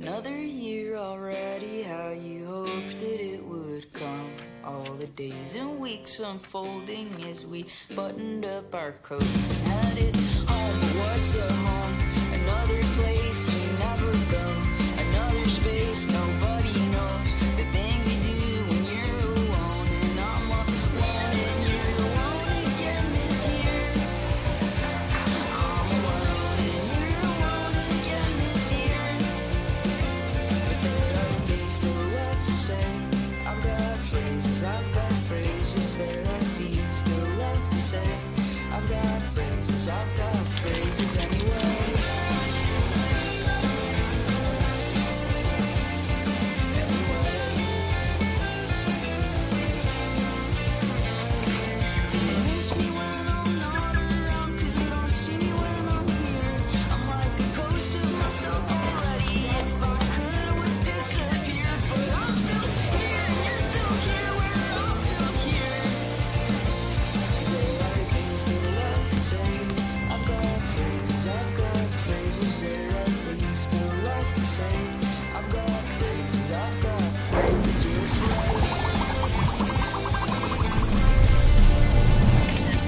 Another year already, how you hoped that it would come. All the days and weeks unfolding as we buttoned up our coats and had it home. What's a home? Another place you never go. Another space nobody knows. The things you do when you're alone. And I'm alone and you're alone again this year. I'm alone and you're alone again this year. But there are things still left to say. I've got phrases there are things still left to say. I've got phrases anyway. Do you miss me when I'm not around? 'Cause you don't see me when I'm here. I'm like a ghost of myself already. If I could, I would disappear. But I'm still here and you're still here. We're all still here. There are things still left to say. I've got phrases there are things still left to say. I've got phrases you're afraid.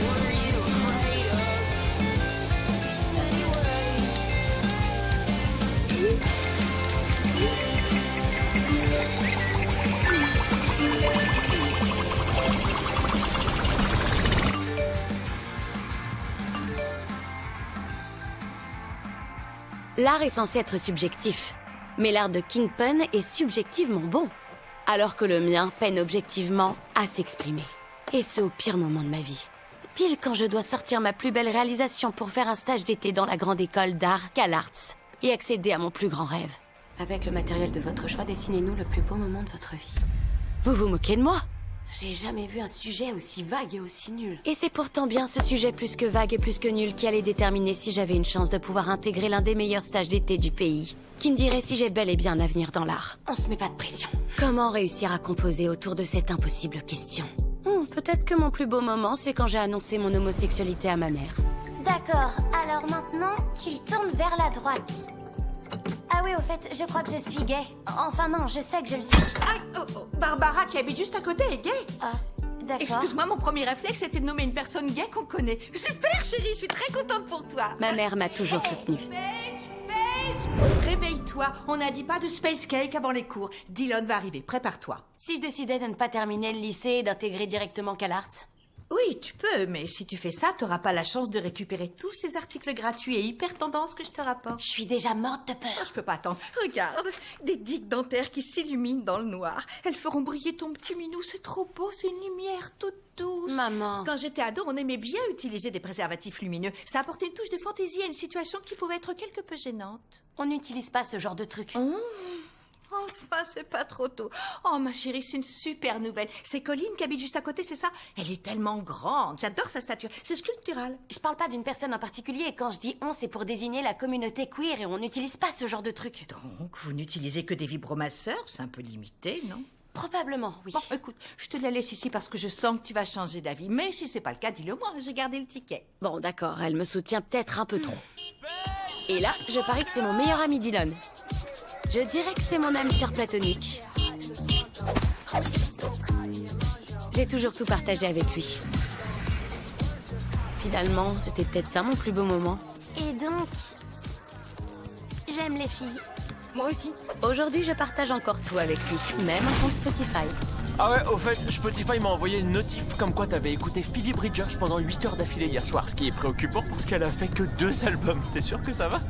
What are you afraid of? Anyway. L'art est censé être subjectif, mais l'art de Kingpin est subjectivement bon, alors que le mien peine objectivement à s'exprimer. Et ce au pire moment de ma vie. Pile quand je dois sortir ma plus belle réalisation pour faire un stage d'été dans la grande école d'art CalArts et accéder à mon plus grand rêve. Avec le matériel de votre choix, dessinez-nous le plus beau moment de votre vie. Vous vous moquez de moi? J'ai jamais vu un sujet aussi vague et aussi nul. Et c'est pourtant bien ce sujet plus que vague et plus que nul qui allait déterminer si j'avais une chance de pouvoir intégrer l'un des meilleurs stages d'été du pays. Qui me dirait si j'ai bel et bien un avenir dans l'art. On se met pas de pression. Comment réussir à composer autour de cette impossible question? Peut-être que mon plus beau moment, c'est quand j'ai annoncé mon homosexualité à ma mère. D'accord, alors maintenant, tu tournes vers la droite. Ah oui, au fait, je crois que je suis gay. Enfin non, je sais que je le suis. Barbara, qui habite juste à côté, est gay. Ah, d'accord. Excuse-moi, mon premier réflexe était de nommer une personne gay qu'on connaît. Super, chérie, je suis très contente pour toi. Ma mère m'a toujours soutenue. Réveille-toi, on n'a dit pas de space cake avant les cours. Dylan va arriver, prépare-toi. Si je décidais de ne pas terminer le lycée et d'intégrer directement CalArts? Oui, tu peux, mais si tu fais ça, t'auras pas la chance de récupérer tous ces articles gratuits et hyper tendances que je te rapporte. Je suis déjà morte de peur. Oh, je peux pas attendre. Regarde, des digues dentaires qui s'illuminent dans le noir. Elles feront briller ton petit minou, c'est trop beau, c'est une lumière toute douce. Maman. Quand j'étais ado, on aimait bien utiliser des préservatifs lumineux. Ça apportait une touche de fantaisie à une situation qui pouvait être quelque peu gênante. On n'utilise pas ce genre de truc. Enfin, c'est pas trop tôt. Oh, ma chérie, c'est une super nouvelle. C'est Colline qui habite juste à côté, c'est ça? Elle est tellement grande. J'adore sa stature. C'est sculptural. Je parle pas d'une personne en particulier. Et quand je dis on, c'est pour désigner la communauté queer et on n'utilise pas ce genre de truc. Donc, vous n'utilisez que des vibromasseurs? C'est un peu limité, non? Probablement, oui. Bon, écoute, je te la laisse ici parce que je sens que tu vas changer d'avis. Mais si c'est pas le cas, dis-le-moi, j'ai gardé le ticket. Bon, d'accord, elle me soutient peut-être un peu trop. Et là, je parie que c'est mon meilleur ami Dylan. Je dirais que c'est mon âme sœur platonique. J'ai toujours tout partagé avec lui. Finalement, c'était peut-être ça mon plus beau moment. Et donc, j'aime les filles. Moi aussi. Aujourd'hui, je partage encore tout avec lui, même un compte Spotify. Ah ouais, au fait, Spotify m'a envoyé une notif comme quoi t'avais écouté Phoebe Bridgers pendant 8 heures d'affilée hier soir, ce qui est préoccupant parce qu'elle a fait que 2 albums. T'es sûr que ça va?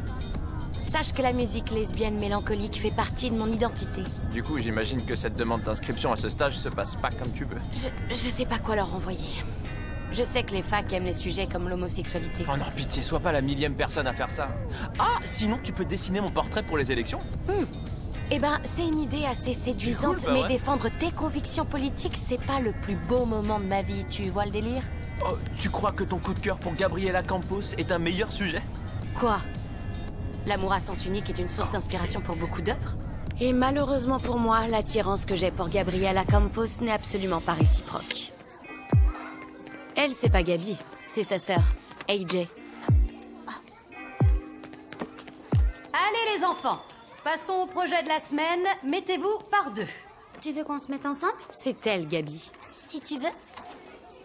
Sache que la musique lesbienne mélancolique fait partie de mon identité. Du coup, j'imagine que cette demande d'inscription à ce stage se passe pas comme tu veux. Je sais pas quoi leur envoyer. Je sais que les facs aiment les sujets comme l'homosexualité. Oh non, pitié, sois pas la 1000e personne à faire ça. Ah, sinon tu peux dessiner mon portrait pour les élections? Eh ben, c'est une idée assez séduisante, cool, bah mais ouais. défendre tes convictions politiques, c'est pas le plus beau moment de ma vie, tu vois le délire? Oh, tu crois que ton coup de cœur pour Gabriela Campos est un meilleur sujet? Quoi? L'amour à sens unique est une source d'inspiration pour beaucoup d'œuvres. Et malheureusement pour moi, l'attirance que j'ai pour Gabriela Campos n'est absolument pas réciproque. Elle, c'est pas Gabi, c'est sa sœur, AJ. Allez les enfants, Passons au projet de la semaine. Mettez-vous par deux. Tu veux qu'on se mette ensemble? C'est elle, Gabi. Si tu veux.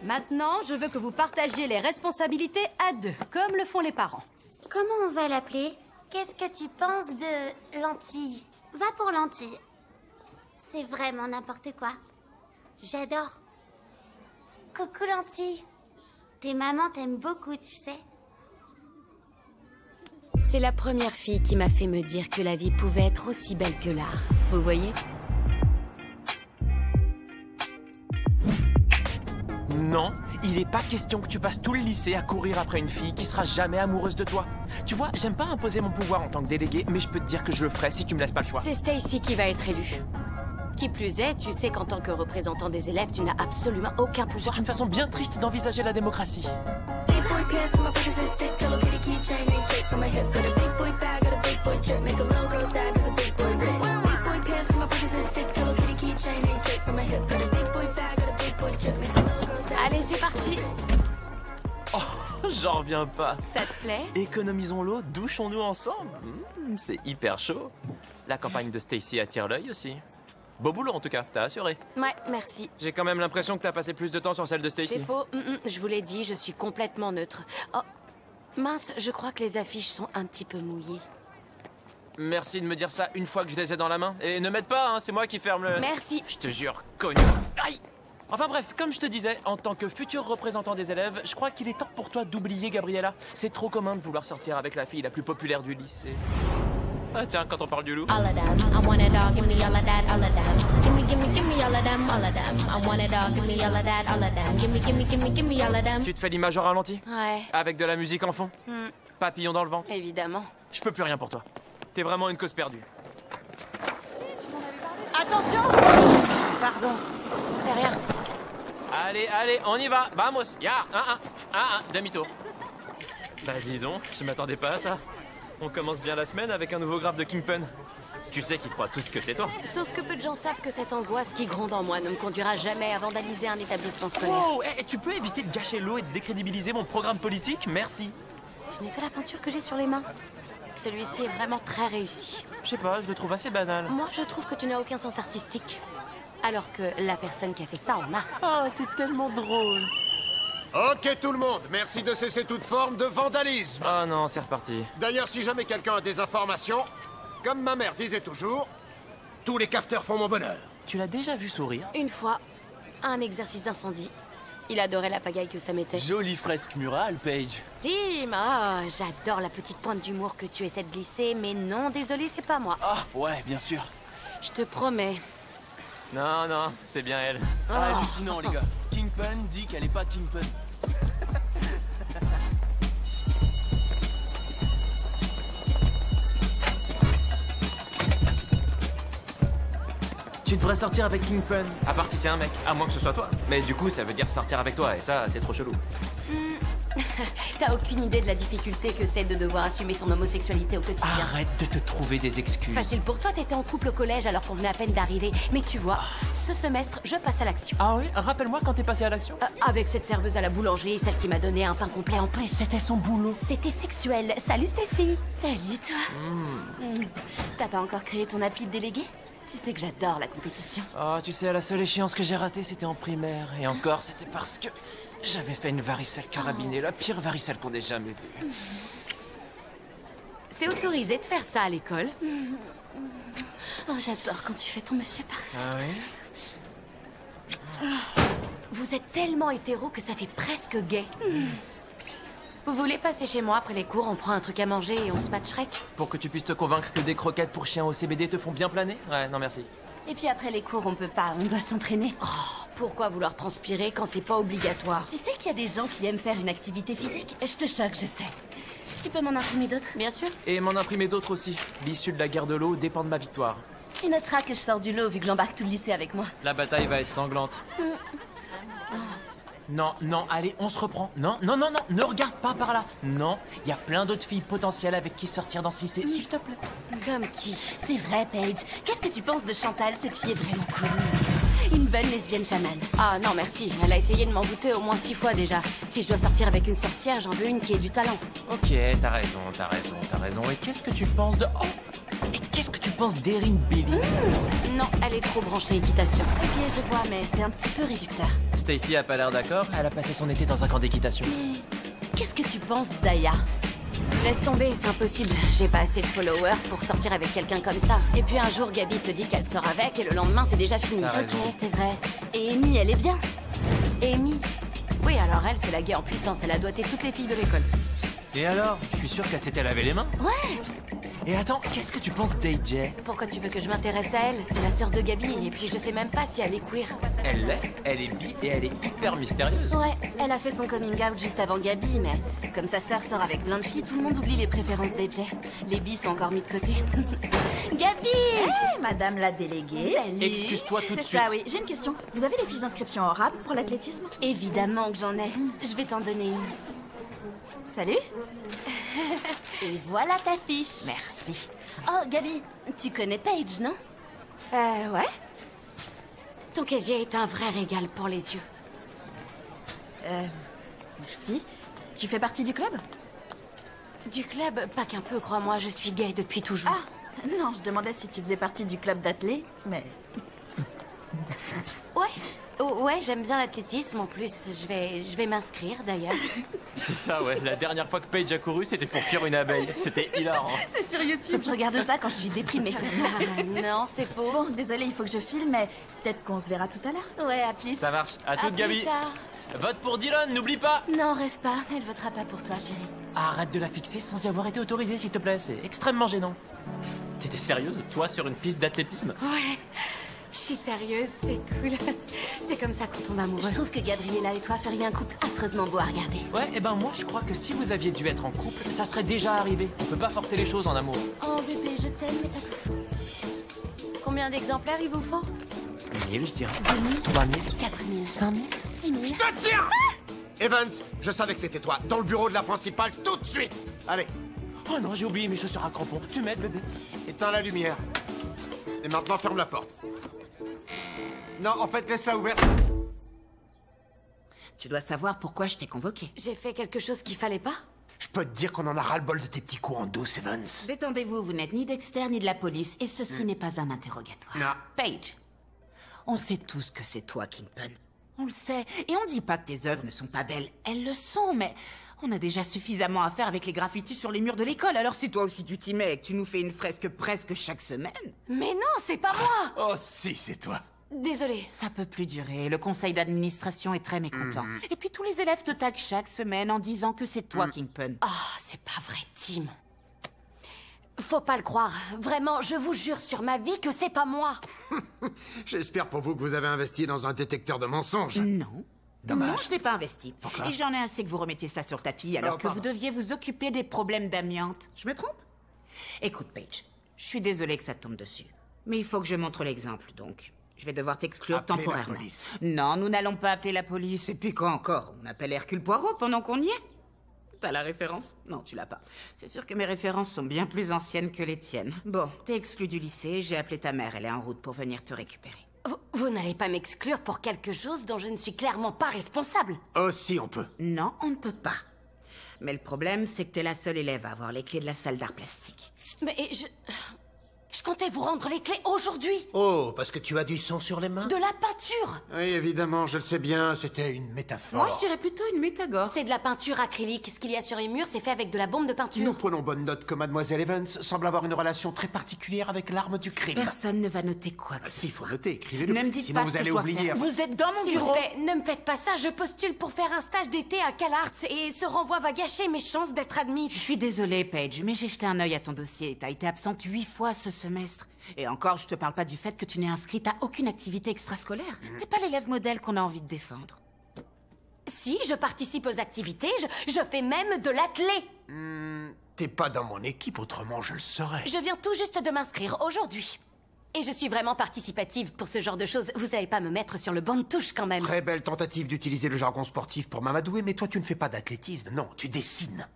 Maintenant, je veux que vous partagiez les responsabilités à deux, comme le font les parents. Comment on va l'appeler? Qu'est-ce que tu penses de Lentille? Va pour Lentille. C'est vraiment n'importe quoi. J'adore. Coucou Lentille. Tes mamans t'aiment beaucoup, tu sais. C'est la première fille qui m'a fait me dire que la vie pouvait être aussi belle que l'art. Vous voyez? Non, il est pas question que tu passes tout le lycée à courir après une fille qui sera jamais amoureuse de toi. Tu vois, j'aime pas imposer mon pouvoir en tant que délégué, mais je peux te dire que je le ferai si tu me laisses pas le choix. C'est Stacy qui va être élue. Qui plus est, tu sais qu'en tant que représentant des élèves, tu n'as absolument aucun pouvoir. C'est une façon bien triste d'envisager la démocratie. Big boy pants on my pockets is thick. Hello Kitty keychain ain't straight from my hip. Got a big boy bag, got a big boy drip. Make a little girl sad 'cause a big boy rich. Big boy pants on my pockets is thick. Hello Kitty keychain ain't straight from my hip. Got a big boy bag, got a big boy drip. Make a little girl sad. Allez, c'est parti. Oh, j'en reviens pas. Ça te plaît? Économisons l'eau, douchons-nous ensemble. C'est hyper chaud. La campagne de Stacy attire l'œil aussi. Beau boulot en tout cas, t'as assuré. Ouais, merci. J'ai quand même l'impression que t'as passé plus de temps sur celle de Stacy. C'est faux. Je vous l'ai dit, je suis complètement neutre. Oh, mince, je crois que les affiches sont un petit peu mouillées. Merci de me dire ça une fois que je les ai dans la main. Et ne m'aide pas, hein, c'est moi qui ferme le... Merci. Je te jure, cognon. Aïe. Enfin bref, comme je te disais, en tant que futur représentant des élèves, je crois qu'il est temps pour toi d'oublier Gabriella. C'est trop commun de vouloir sortir avec la fille la plus populaire du lycée. Ah tiens, quand on parle du loup... All of them, I want it all, give me all of that, all of them. Give me all of them, all of them. I want it all, give me all of that, all of them. Give me all of them. Tu te fais l'image au ralenti? Ouais, Avec de la musique en fond? Papillon dans le ventre? évidemment. Je peux plus rien pour toi. T'es vraiment une cause perdue. Attention! Pardon, c'est rien. Allez, allez, on y va. Vamos. Ya, demi-tour. Bah dis donc, je m'attendais pas à ça. On commence bien la semaine avec un nouveau graphe de Kingpin. Tu sais qu'ils croient tous que c'est toi. Sauf que peu de gens savent que cette angoisse qui gronde en moi ne me conduira jamais à vandaliser un établissement scolaire. Wow, tu peux éviter de gâcher l'eau et de décrédibiliser mon programme politique? Merci. Je nettoie la peinture que j'ai sur les mains. Celui-ci est vraiment très réussi. Je sais pas, je le trouve assez banal. Moi, je trouve que tu n'as aucun sens artistique. Alors que la personne qui a fait ça en a. Oh, t'es tellement drôle. Ok tout le monde, merci de cesser toute forme de vandalisme. Oh non, c'est reparti. D'ailleurs, si jamais quelqu'un a des informations, comme ma mère disait toujours, tous les cafeteurs font mon bonheur. Tu l'as déjà vu sourire? Une fois, un exercice d'incendie. Il adorait la pagaille que ça mettait. Jolie fresque murale, Paige. Tim, oh, j'adore la petite pointe d'humour que tu essaies de glisser, mais non, désolé, c'est pas moi. Ah, ouais, bien sûr. Je te promets. Non, non, c'est bien elle. Hallucinant, les gars. Kingpin dit qu'elle est pas Kingpin. Tu devrais sortir avec Kingpin. À part si c'est un mec, à moins que ce soit toi. Mais du coup, ça veut dire sortir avec toi, et ça, c'est trop chelou. T'as aucune idée de la difficulté que c'est de devoir assumer son homosexualité au quotidien. Arrête de te trouver des excuses. Facile pour toi, t'étais en couple au collège alors qu'on venait à peine d'arriver. Mais tu vois, ce semestre, je passe à l'action. Ah oui? Rappelle-moi quand t'es passé à l'action. Avec cette serveuse à la boulangerie, celle qui m'a donné un pain complet en plus. C'était son boulot. C'était sexuel. Salut Stacy. Salut toi. T'as pas encore créé ton appli de délégué? Tu sais que j'adore la compétition. Oh, tu sais, la seule échéance que j'ai ratée, c'était en primaire. Et encore, c'était parce que j'avais fait une varicelle carabinée, la pire varicelle qu'on ait jamais vue. C'est autorisé de faire ça à l'école. Oh, j'adore quand tu fais ton monsieur parfait. Ah oui? Vous êtes tellement hétéro que ça fait presque gay. Vous voulez passer chez moi après les cours, on prend un truc à manger et on se match Shrek? Pour que tu puisses te convaincre que des croquettes pour chiens au CBD te font bien planer? Ouais, non merci. Et puis après les cours, on peut pas, on doit s'entraîner. Oh, pourquoi vouloir transpirer quand c'est pas obligatoire? Tu sais qu'il y a des gens qui aiment faire une activité physique? Je te choque, je sais. Tu peux m'en imprimer d'autres? Bien sûr. Et m'en imprimer d'autres aussi. L'issue de la guerre de l'eau dépend de ma victoire. Tu noteras que je sors du lot vu que j'embarque tout le lycée avec moi. La bataille va être sanglante. Non, non, allez, on se reprend. Non, non, non, non, ne regarde pas par là. Non, il y a plein d'autres filles potentielles avec qui sortir dans ce lycée, s'il te plaît. Comme qui? C'est vrai, Paige. Qu'est-ce que tu penses de Chantal? Cette fille est vraiment cool. Une bonne lesbienne chamane. Ah non, merci. Elle a essayé de m'envoûter au moins 6 fois déjà. Si je dois sortir avec une sorcière, j'en veux une qui ait du talent. Ok, t'as raison, t'as raison, t'as raison. Et qu'est-ce que tu penses de... Oh! Et qu'est-ce qu'est-ce que tu penses d'Erin Bailey? Non, elle est trop branchée équitation. Ok, je vois, mais c'est un petit peu réducteur. Stacy a pas l'air d'accord, elle a passé son été dans un camp d'équitation. Mais qu'est-ce que tu penses d'Aya? Laisse tomber, c'est impossible. J'ai pas assez de followers pour sortir avec quelqu'un comme ça. Et puis un jour, Gabi te dit qu'elle sort avec et le lendemain, c'est déjà fini. T'as raison. Ok, c'est vrai. Et Amy, elle est bien. Amy? Oui, alors elle, c'est la gaie en puissance. Elle a doigté toutes les filles de l'école. Et alors? Je suis sûr qu'elle s'était lavé les mains. Ouais! Et attends, qu'est-ce que tu penses d'AJ? Pourquoi tu veux que je m'intéresse à elle? C'est la sœur de Gabi. Et puis je sais même pas si elle est queer. Elle est bi et elle est hyper mystérieuse. Ouais, elle a fait son coming out juste avant Gabi, mais comme sa sœur sort avec plein de filles, tout le monde oublie les préférences d'AJ. Les bis sont encore mis de côté. Gabi! Hey, madame la déléguée. Excuse-toi tout de C'est suite. ça, oui. J'ai une question. Vous avez des fiches d'inscription en rap pour l'athlétisme? Évidemment que j'en ai. Je vais t'en donner une. Salut. Et voilà ta fiche. Merci. Oh, Gabi, tu connais Paige, non? Ouais. Ton casier est un vrai régal pour les yeux. Merci. Tu fais partie du club? Du club, pas qu'un peu, crois-moi, je suis gay depuis toujours. Ah, non, je demandais si tu faisais partie du club d'athlé, mais... Ouais. Oh, ouais, j'aime bien l'athlétisme, en plus, je vais m'inscrire, d'ailleurs. C'est ça, ouais. La dernière fois que Paige a couru, c'était pour fuir une abeille. C'était hilarant. C'est sur YouTube, je regarde ça quand je suis déprimée. Ah, non, c'est faux. Bon, désolé, il faut que je file, mais peut-être qu'on se verra tout à l'heure. Ouais, à plus. Ça marche. À À toute, plus Gabi. tard. Vote pour Dylan, n'oublie pas. Non, rêve pas, elle votera pas pour toi, chérie. Arrête de la fixer sans y avoir été autorisé, s'il te plaît. C'est extrêmement gênant. T'étais sérieuse, toi, sur une piste d'athlétisme? Ouais, je suis sérieuse, c'est cool. C'est comme ça qu'on tombe amoureux. Je trouve que Gabriella et toi feriez un couple affreusement beau à regarder. Ouais, et ben moi, je crois que si vous aviez dû être en couple, ça serait déjà arrivé. On peut pas forcer les choses en amour. Oh bébé, je t'aime, mais t'as tout faux. Combien d'exemplaires il vous faut? 1000, je dirais. 2000, 3000, 4000, 5000. 6000. Te tiens Evans, je savais que c'était toi. Dans le bureau de la principale, tout de suite. Allez, Oh non, j'ai oublié mes chaussures à crampons. Tu m'aides, bébé? éteins la lumière. Et maintenant, ferme la porte. Non, en fait, laisse-la ouverte. Tu dois savoir pourquoi je t'ai convoqué. J'ai fait quelque chose qu'il fallait pas? Je peux te dire qu'on en a ras-le-bol de tes petits coups en douce, Evans. Détendez-vous, vous n'êtes ni Dexter ni de la police, et ceci n'est pas un interrogatoire. Non. Paige, on sait tous que c'est toi, Kingpin. On le sait, et on dit pas que tes œuvres ne sont pas belles. Elles le sont, mais on a déjà suffisamment à faire avec les graffitis sur les murs de l'école, alors si toi aussi tu t'y mets et que tu nous fais une fresque presque chaque semaine... Mais non, c'est pas moi! Oh, si, c'est toi. Désolée. Ça peut plus durer, le conseil d'administration est très mécontent. Et puis tous les élèves te taguent chaque semaine en disant que c'est toi, Kingpin. Oh, c'est pas vrai, Tim. Faut pas le croire. Vraiment, je vous jure sur ma vie que c'est pas moi. J'espère pour vous que vous avez investi dans un détecteur de mensonges. Non. Dommage. Non, je n'ai pas investi. Pourquoi? Et j'en ai assez que vous remettiez ça sur le tapis alors Oh, que pardon. vous deviez vous occuper des problèmes d'amiante. Je me trompe? Écoute, Paige, je suis désolée que ça te tombe dessus. Mais il faut que je montre l'exemple, donc. Je vais devoir t'exclure Appelez la temporairement. police. Non, nous n'allons pas appeler la police. Et puis quoi encore? On appelle Hercule Poirot pendant qu'on y est. T'as la référence? Non, tu l'as pas. C'est sûr que mes références sont bien plus anciennes que les tiennes. Bon, t'es exclu du lycée, j'ai appelé ta mère, elle est en route pour venir te récupérer. Vous n'allez pas m'exclure pour quelque chose dont je ne suis clairement pas responsable. Oh, si, on peut. Non, on ne peut pas. Mais le problème, c'est que t'es la seule élève à avoir les clés de la salle d'art plastique. Mais je comptais vous rendre les clés aujourd'hui. Oh, parce que tu as du sang sur les mains? De la peinture. Oui, évidemment, je le sais bien, c'était une métaphore. Moi, je dirais plutôt une métagore. C'est de la peinture acrylique. Ce qu'il y a sur les murs, c'est fait avec de la bombe de peinture. Nous prenons bonne note que Mademoiselle Evans semble avoir une relation très particulière avec l'arme du crime. Personne ne va noter quoi que Ah, ce si, faut soit. noter, écrivez-le, Ne me parce que dites sinon pas vous ce que allez je dois oublier. faire. Vous êtes dans mon S'il vous bureau. plaît, ne me faites pas ça. Je postule pour faire un stage d'été à CalArts et ce renvoi va gâcher mes chances d'être admise. Je suis désolée, Paige, mais j'ai jeté un œil à ton dossier. T'as été absente 8 fois ce semestre. Et encore, je te parle pas du fait que tu n'es inscrite à aucune activité extrascolaire. T'es pas l'élève modèle qu'on a envie de défendre. Si, je participe aux activités, je fais même de l'athlé. T'es pas dans mon équipe, autrement je le saurais. Je viens tout juste de m'inscrire aujourd'hui. Et je suis vraiment participative pour ce genre de choses. Vous allez pas me mettre sur le banc de touche quand même. Très belle tentative d'utiliser le jargon sportif pour m'amadouer, mais toi tu ne fais pas d'athlétisme, non, tu dessines.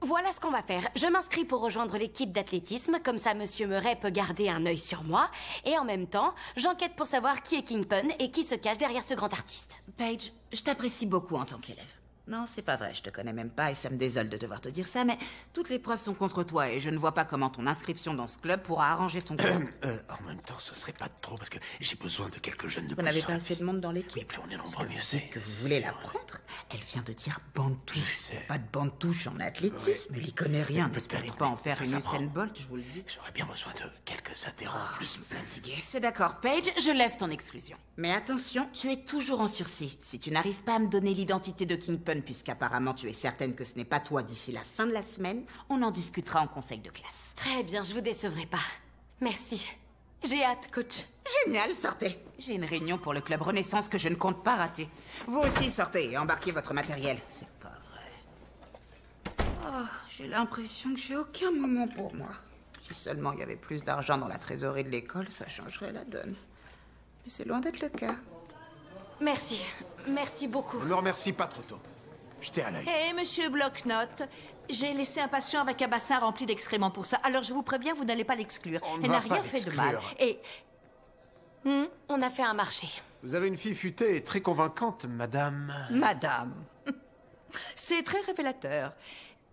Voilà ce qu'on va faire. Je m'inscris pour rejoindre l'équipe d'athlétisme, comme ça Monsieur Murray peut garder un œil sur moi. Et en même temps, j'enquête pour savoir qui est Kingpin et qui se cache derrière ce grand artiste. Paige, je t'apprécie beaucoup en tant qu'élève. Non, c'est pas vrai, je te connais même pas et ça me désole de devoir te dire ça, mais toutes les preuves sont contre toi et je ne vois pas comment ton inscription dans ce club pourra arranger ton compte. En même temps, ce serait pas trop parce que j'ai besoin de quelques jeunes de plus. Vous n'avez sur pas la assez piste. de monde dans l'équipe. Oui, plus on est nombreux, mieux c'est. Que vous voulez la prendre? Elle vient de dire bande-touche. Pas de bande-touche en athlétisme, il y connaît rien. N'espérez pas en faire Ça une s'apprend. Usain Bolt, je vous le dis. J'aurais bien besoin de quelques interros plus. Fatigué, c'est d'accord, Paige, je lève ton exclusion. Mais attention, tu es toujours en sursis. Si tu n'arrives pas à me donner l'identité de Kingpin, puisqu'apparemment tu es certaine que ce n'est pas toi d'ici la fin de la semaine, on en discutera en conseil de classe. Très bien, je vous décevrai pas. Merci. J'ai hâte, coach. Génial, sortez. J'ai une réunion pour le club Renaissance que je ne compte pas rater. Vous aussi, sortez et embarquez votre matériel. C'est pas vrai. Oh, j'ai l'impression que j'ai aucun moment pour moi. Si seulement il y avait plus d'argent dans la trésorerie de l'école, ça changerait la donne. Mais c'est loin d'être le cas. Merci. Merci beaucoup. Ne me remercie pas trop tôt. Jetez à l'œil. Hé, monsieur Bloc-Notes, j'ai laissé un patient avec un bassin rempli d'excréments pour ça. Alors je vous préviens, vous n'allez pas l'exclure. On ne Elle va n'a pas rien fait de mal. l'exclure. Et On a fait un marché. Vous avez une fille futée et très convaincante, madame. madame, c'est très révélateur.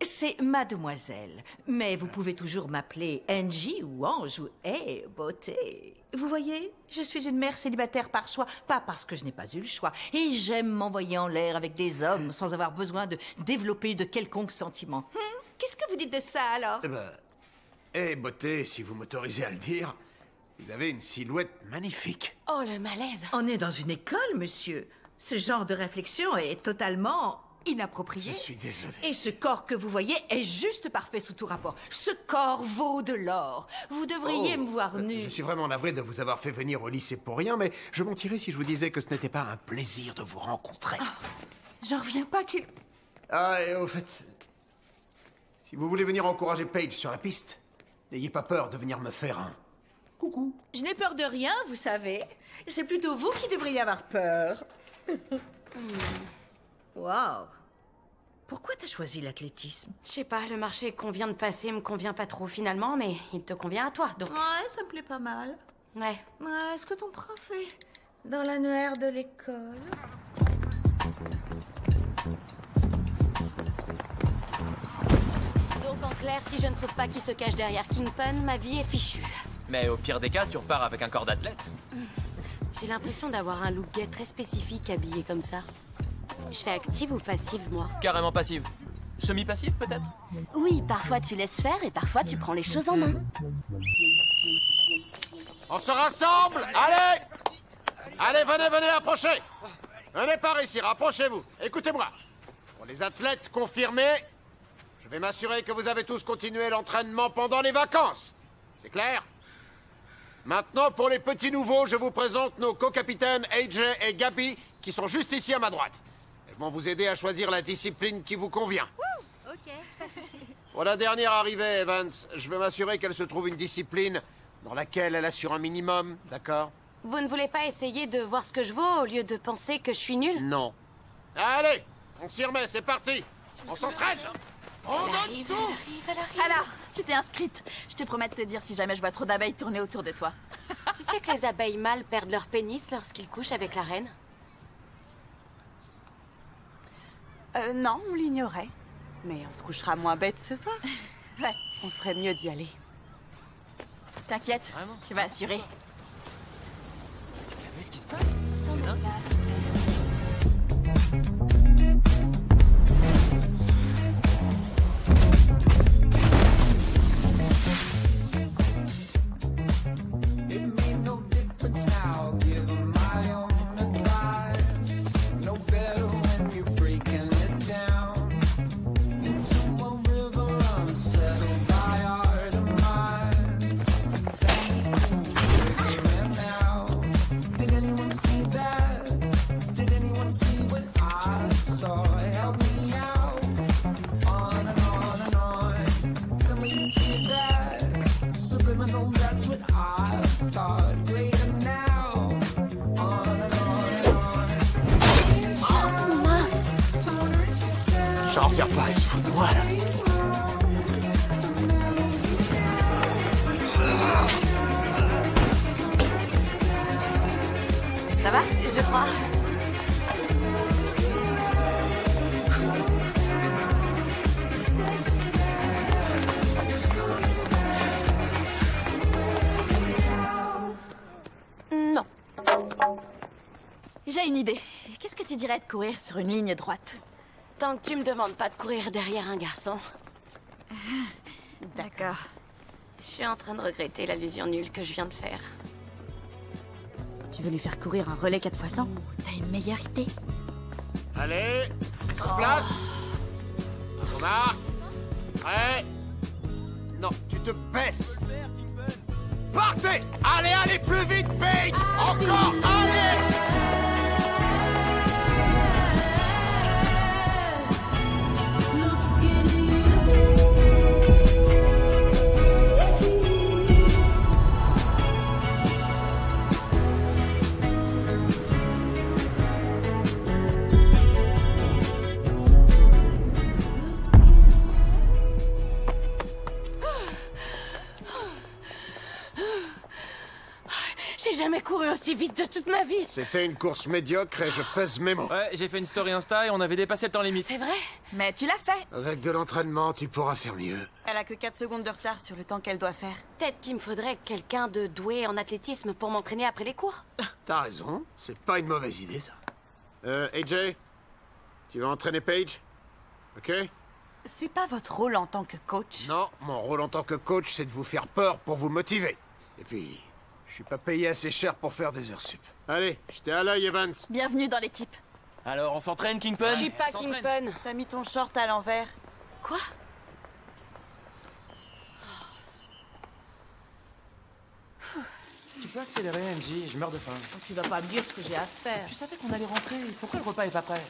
C'est mademoiselle. Mais vous pouvez toujours m'appeler Angie ou Ange ou Hey, beauté. Vous voyez, je suis une mère célibataire par choix, pas parce que je n'ai pas eu le choix. Et j'aime m'envoyer en l'air avec des hommes sans avoir besoin de développer de quelconques sentiments. Qu'est-ce que vous dites de ça alors? Beauté, si vous m'autorisez à le dire, vous avez une silhouette magnifique. Oh, le malaise. On est dans une école, monsieur. Ce genre de réflexion est totalement inapproprié. Je suis désolé. Et ce corps que vous voyez est juste parfait sous tout rapport. Ce corps vaut de l'or. Vous devriez me voir nu. Je suis vraiment navré de vous avoir fait venir au lycée pour rien, mais je mentirais si je vous disais que ce n'était pas un plaisir de vous rencontrer. J'en reviens pas qu'il... Ah, et au fait, si vous voulez venir encourager Paige sur la piste, n'ayez pas peur de venir me faire un coucou. Je n'ai peur de rien, vous savez. C'est plutôt vous qui devriez avoir peur. Waouh. Pourquoi t'as choisi l'athlétisme? Je sais pas, le marché qu'on vient de passer me convient pas trop finalement, mais il te convient à toi, donc... Ouais, ça me plaît pas mal. Ouais. Ouais, est-ce que ton prof est dans l'annuaire de l'école? Donc en clair, si je ne trouve pas qui se cache derrière Kingpin, ma vie est fichue. Mais au pire des cas, tu repars avec un corps d'athlète. J'ai l'impression d'avoir un look gay très spécifique habillé comme ça. Je fais active ou passive, moi? Carrément passive. Semi-passive, peut-être? Oui, parfois tu laisses faire et parfois tu prends les choses en main. On se rassemble. Allez. Allez, venez, approchez. Venez par ici, rapprochez-vous. Écoutez-moi. Pour les athlètes confirmés, je vais m'assurer que vous avez tous continué l'entraînement pendant les vacances. C'est clair? Maintenant, pour les petits nouveaux, je vous présente nos co-capitaines AJ et Gabi, qui sont juste ici à ma droite. Elles vont vous aider à choisir la discipline qui vous convient. Ok, pas de souci. Pour la dernière arrivée, Evans, je veux m'assurer qu'elle se trouve une discipline dans laquelle elle assure un minimum, d'accord? Vous ne voulez pas essayer de voir ce que je vaux au lieu de penser que je suis nulle? Non. Allez, on s'y remet, c'est parti. On s'entraîne. On donne tout. Alors, tu t'es inscrite. Je te promets de te dire si jamais je vois trop d'abeilles tourner autour de toi. Tu sais que les abeilles mâles perdent leur pénis lorsqu'ils couchent avec la reine? Non, on l'ignorait. Mais on se couchera moins bête ce soir. Ouais, on ferait mieux d'y aller. T'inquiète, tu vas assurer. T'as vu ce qui se passe? C'est dingue. J'en reviens pas, il se fout de moi là. Ça va? Je crois. J'ai une idée. Qu'est-ce que tu dirais de courir sur une ligne droite? Tant que tu me demandes pas de courir derrière un garçon. D'accord. Je suis en train de regretter l'allusion nulle que je viens de faire. Tu veux lui faire courir un relais 4x100? T'as une meilleure idée? Allez, sur place. On marque. Prêt. Non, tu te baisses. Partez. Allez, allez, plus vite, Paige. Encore, allez. J'ai jamais couru aussi vite de toute ma vie. C'était une course médiocre et je pèse mes mots. Ouais, j'ai fait une story Insta et on avait dépassé le temps limite. C'est vrai? Mais tu l'as fait. Avec de l'entraînement, tu pourras faire mieux. Elle a que 4 secondes de retard sur le temps qu'elle doit faire. Peut-être qu'il me faudrait quelqu'un de doué en athlétisme pour m'entraîner après les cours. T'as raison, c'est pas une mauvaise idée, ça. AJ, tu vas entraîner Paige? Ok? C'est pas votre rôle en tant que coach. Non, mon rôle en tant que coach, c'est de vous faire peur pour vous motiver. Et puis, je suis pas payé assez cher pour faire des heures sup. Allez, j'étais à l'œil, Evans. Bienvenue dans l'équipe. Alors, on s'entraîne, Kingpin? Je suis pas Kingpin. T'as mis ton short à l'envers. Quoi? Tu peux accélérer, MJ, je meurs de faim. Tu vas pas me dire ce que j'ai à faire. Tu savais qu'on allait rentrer, pourquoi le repas est pas prêt?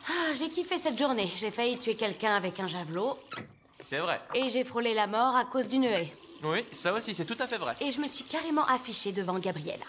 Ah, j'ai kiffé cette journée. J'ai failli tuer quelqu'un avec un javelot. C'est vrai. Et j'ai frôlé la mort à cause d'une haie. Oui, ça aussi, c'est tout à fait vrai. Et je me suis carrément affichée devant Gabriella.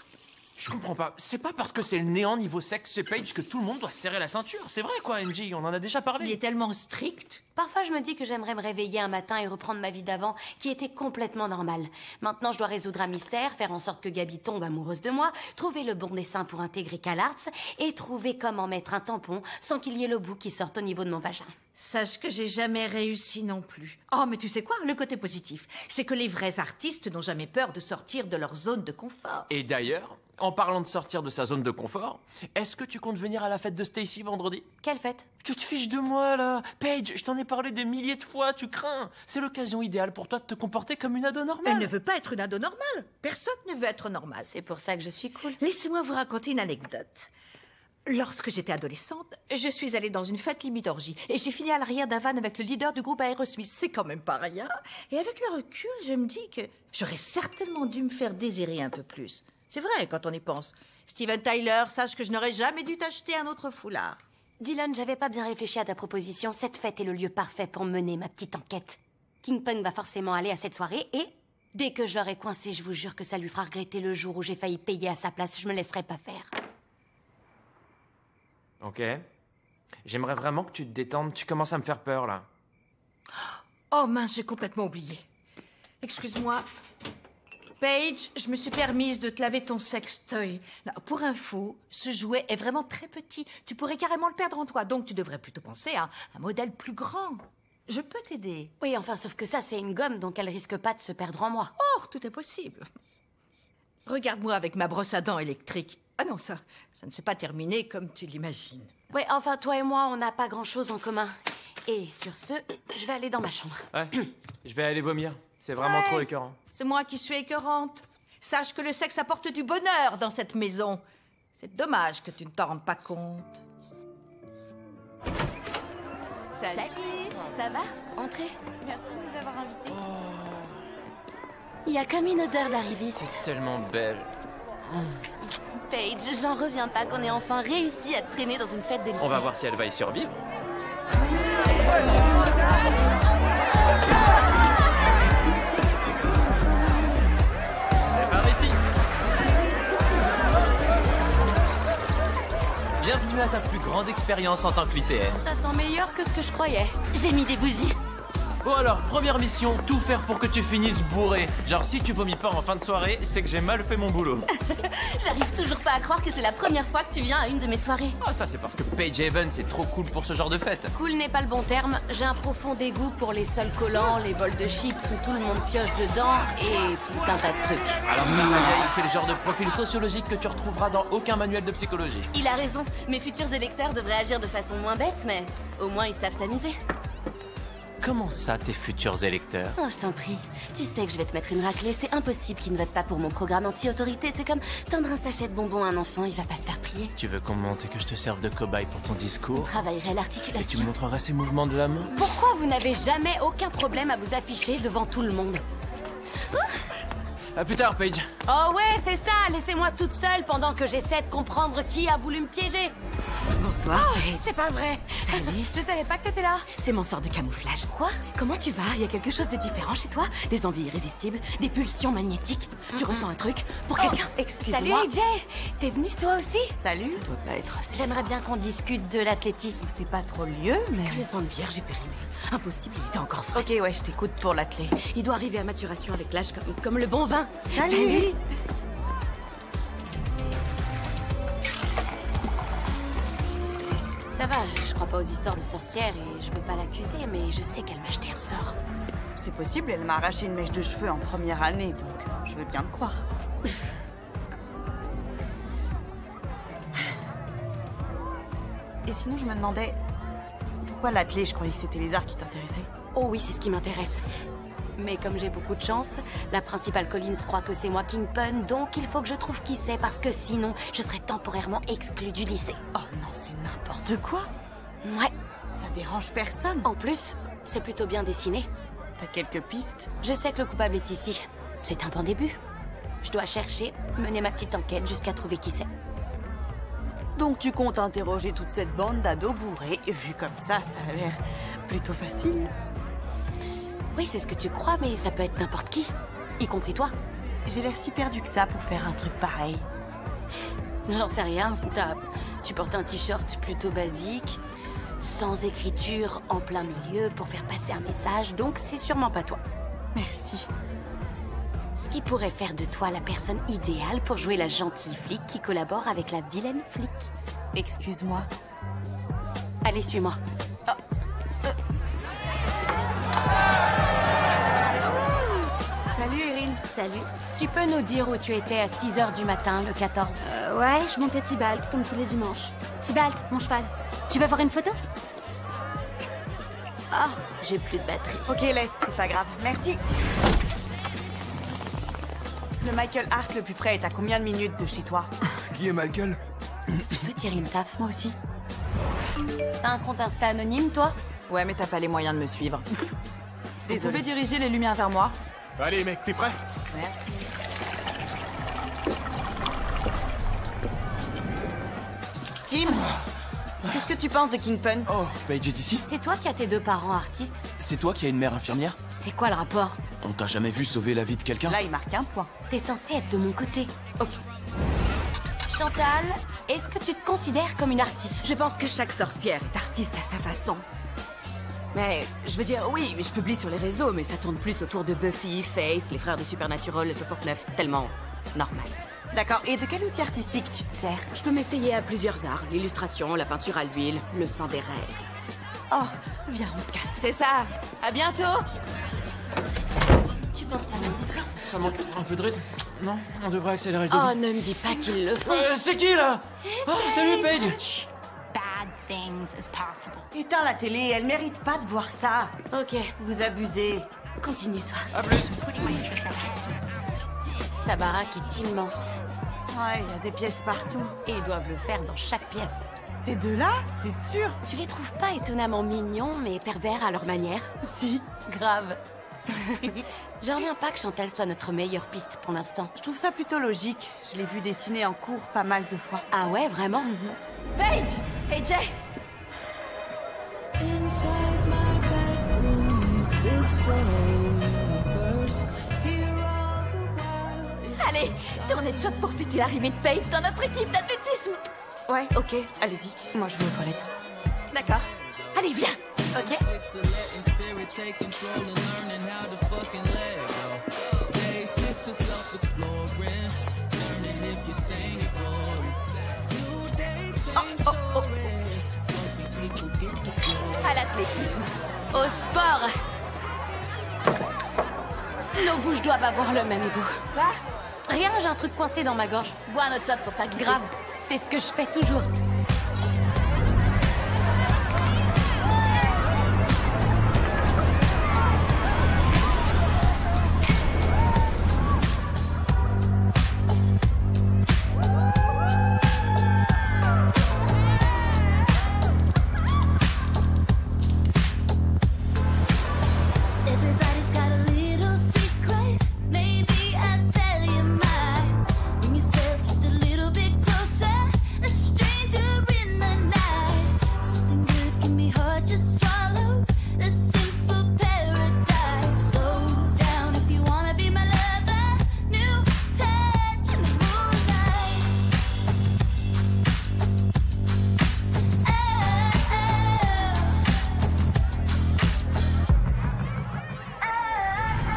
Je comprends pas. C'est pas parce que c'est le néant niveau sexe chez Paige que tout le monde doit se serrer la ceinture. C'est vrai, quoi, NJ, on en a déjà parlé. Il est tellement strict. Parfois, je me dis que j'aimerais me réveiller un matin et reprendre ma vie d'avant, qui était complètement normale. Maintenant, je dois résoudre un mystère, faire en sorte que Gabi tombe amoureuse de moi, trouver le bon dessin pour intégrer CalArts et trouver comment mettre un tampon sans qu'il y ait le bout qui sorte au niveau de mon vagin. Sache que j'ai jamais réussi non plus. Oh, mais tu sais quoi? Le côté positif, c'est que les vrais artistes n'ont jamais peur de sortir de leur zone de confort. Et d'ailleurs, en parlant de sortir de sa zone de confort, est-ce que tu comptes venir à la fête de Stacy vendredi? Quelle fête? Tu te fiches de moi, là. Paige, je t'en ai parlé des milliers de fois, tu crains. C'est l'occasion idéale pour toi de te comporter comme une ado normale. Elle ne veut pas être une ado normale. Personne ne veut être normal. C'est pour ça que je suis cool. Laissez-moi vous raconter une anecdote. Lorsque j'étais adolescente, je suis allée dans une fête limite orgie et j'ai fini à l'arrière d'un van avec le leader du groupe Aerosmith. C'est quand même pas rien. Et avec le recul, je me dis que j'aurais certainement dû me faire désirer un peu plus. C'est vrai quand on y pense. Steven Tyler, sache que je n'aurais jamais dû t'acheter un autre foulard. Dylan, j'avais pas bien réfléchi à ta proposition. Cette fête est le lieu parfait pour mener ma petite enquête. Kingpin va forcément aller à cette soirée et dès que je l'aurai coincé, je vous jure que ça lui fera regretter le jour où j'ai failli payer à sa place. Je me laisserai pas faire. Ok. J'aimerais vraiment que tu te détendes. Tu commences à me faire peur, là. Oh mince, j'ai complètement oublié. Excuse-moi. Paige, je me suis permise de te laver ton sextoy. Non, pour info, ce jouet est vraiment très petit. Tu pourrais carrément le perdre en toi, donc tu devrais plutôt penser à un modèle plus grand. Je peux t'aider. Oui, enfin, sauf que ça, c'est une gomme, donc elle risque pas de se perdre en moi. Oh, tout est possible. Regarde-moi avec ma brosse à dents électrique. Ah non, ça ne s'est pas terminé comme tu l'imagines. Ouais, enfin, toi et moi, on n'a pas grand-chose en commun. Et sur ce, je vais aller dans ma chambre. Ouais, je vais aller vomir. C'est vraiment trop écœurant. C'est moi qui suis écœurante. Sache que le sexe apporte du bonheur dans cette maison. C'est dommage que tu ne t'en rendes pas compte. Salut. Ça va? Entrez. Merci de nous avoir invités. Il y a comme une odeur d'arriviste. C'est tellement belle. Paige, j'en reviens pas qu'on ait enfin réussi à te traîner dans une fête de lycée. On va voir si elle va y survivre. C'est par ici. Bienvenue à ta plus grande expérience en tant que lycéenne. Ça sent meilleur que ce que je croyais. J'ai mis des bougies. Bon alors, première mission, tout faire pour que tu finisses bourré. Genre, si tu vomis pas en fin de soirée, c'est que j'ai mal fait mon boulot. J'arrive toujours pas à croire que c'est la première fois que tu viens à une de mes soirées. Ah, ça c'est parce que Paige Evans c'est trop cool pour ce genre de fête. Cool n'est pas le bon terme. J'ai un profond dégoût pour les sols collants, les bols de chips où tout le monde pioche dedans et tout un tas de trucs. Alors ça, ma vieille, c'est le genre de profil sociologique que tu retrouveras dans aucun manuel de psychologie. Il a raison. Mes futurs électeurs devraient agir de façon moins bête, mais au moins ils savent s'amuser. Comment ça, tes futurs électeurs? Oh, je t'en prie. Tu sais que je vais te mettre une raclée. C'est impossible qu'ils ne votent pas pour mon programme anti-autorité. C'est comme tendre un sachet de bonbons à un enfant. Il va pas se faire prier. Tu veux qu'on monte et que je te serve de cobaye pour ton discours? Travaillerai Et tu l'articulation. me montreras ces mouvements de la main? Pourquoi vous n'avez jamais aucun problème à vous afficher devant tout le monde? À plus tard, Paige. Oh ouais, c'est ça. Laissez-moi toute seule pendant que j'essaie de comprendre qui a voulu me piéger. Bonsoir. C'est pas vrai. Salut. Je savais pas que t'étais là. C'est mon sort de camouflage. Quoi? Comment tu vas? Il y a quelque chose de différent chez toi? Des envies irrésistibles? Des pulsions magnétiques? Tu ressens un truc? Pour quelqu'un? Salut Excuse-moi. AJ. T'es venu toi aussi? Salut. Ça doit pas être assez. J'aimerais bien qu'on discute de l'athlétisme. C'est pas trop le lieu, mais... Que le sang de vierge est périmé. Impossible, il était encore frais. Ok, ouais, je t'écoute pour l'athlé. Il doit arriver à maturation avec l'âge comme le bon vin. Salut. Ça va, je crois pas aux histoires de sorcières et je veux pas l'accuser, mais je sais qu'elle m'a jeté un sort. C'est possible, elle m'a arraché une mèche de cheveux en première année, donc je veux bien le croire. Et sinon, je me demandais... Pourquoi l'athlé? Je croyais que c'était les arts qui t'intéressaient. Oh oui, c'est ce qui m'intéresse. Mais comme j'ai beaucoup de chance, la principale Collins croit que c'est moi Kingpin, donc il faut que je trouve qui c'est, parce que sinon, je serai temporairement exclue du lycée. Oh non, c'est n'importe quoi. Ouais. Ça dérange personne. En plus, c'est plutôt bien dessiné. T'as quelques pistes? Je sais que le coupable est ici. C'est un bon début. Je dois chercher, mener ma petite enquête jusqu'à trouver qui c'est. Donc tu comptes interroger toute cette bande d'ados bourrés. Vu comme ça a l'air plutôt facile. Oui, c'est ce que tu crois, mais ça peut être n'importe qui. Y compris toi. J'ai l'air si perdu que ça pour faire un truc pareil. J'en sais rien. Tu portes un t-shirt plutôt basique, sans écriture en plein milieu pour faire passer un message, donc c'est sûrement pas toi. Merci. Ce qui pourrait faire de toi la personne idéale pour jouer la gentille flic qui collabore avec la vilaine flic. Excuse-moi. Allez, suis-moi. Salut Erin. Salut. Tu peux nous dire où tu étais à 6h du matin, le 14? Ouais, je montais Tibalt, comme tous les dimanches. Tibalt, mon cheval. Tu veux voir une photo? Oh, j'ai plus de batterie. Ok, laisse, c'est pas grave. Merci. Le Michael Hart le plus près est à combien de minutes de chez toi? Qui est Michael? Tu peux tirer une taf? Moi aussi. T'as un compte Insta anonyme, toi? Ouais, mais t'as pas les moyens de me suivre. Vous Désolée. pouvez diriger les lumières vers moi? Allez, mec, t'es prêt? Merci. Tim, qu'est-ce que tu penses de Kingpin? Oh, Paige est ici? C'est toi qui as tes deux parents artistes? C'est toi qui as une mère infirmière? C'est quoi le rapport? On t'a jamais vu sauver la vie de quelqu'un? Là, il marque un point. T'es censé être de mon côté. Ok. Chantal, est-ce que tu te considères comme une artiste? Je pense que chaque sorcière est artiste à sa façon. Mais, je veux dire, oui, je publie sur les réseaux, mais ça tourne plus autour de Buffy, Faith, les frères de Supernatural, le 69, tellement normal. D'accord, et de quel outil artistique tu te sers? Je peux m'essayer à plusieurs arts, l'illustration, la peinture à l'huile, le sang des règles. Oh, viens, on se casse. C'est ça. À bientôt. Tu penses à mon discours? Ça manque un peu de rythme? Non? On devrait accélérer le début. Oh, ne me dis pas qu'ils le font. C'est qui, là? Oh, salut, Paige! Bad things is possible. Éteins la télé, elle mérite pas de voir ça. Ok, Vous abusez. continue-toi. À plus! Sa baraque est immense. Ouais, il y a des pièces partout. Et ils doivent le faire dans chaque pièce. Ces deux-là, c'est sûr. Tu les trouves pas étonnamment mignons, mais pervers à leur manière? Si. Grave. J'en reviens pas que Chantal soit notre meilleure piste pour l'instant. Je trouve ça plutôt logique. Je l'ai vu dessiner en cours pas mal de fois. Ah ouais, vraiment? Paige! Hey Jay! Allez, tournée de choc pour fêter l'arrivée de Paige dans notre équipe d'athlétisme. Ouais, ok, allez-y. Moi, je vais aux toilettes. D'accord. Allez, viens. Ok. À l'athlétisme. Au sport. Nos bouches doivent avoir le même goût. Quoi? Rien, j'ai un truc coincé dans ma gorge. Bois un autre shot pour faire glisser. Grave, c'est ce que je fais toujours. Everybody's got a little secret. Maybe I'll tell you mine. Bring yourself just a little bit closer. A stranger in the night. Something good can be hard to swallow. The simple paradise. Slow down if you wanna be my lover. New touch in the moonlight.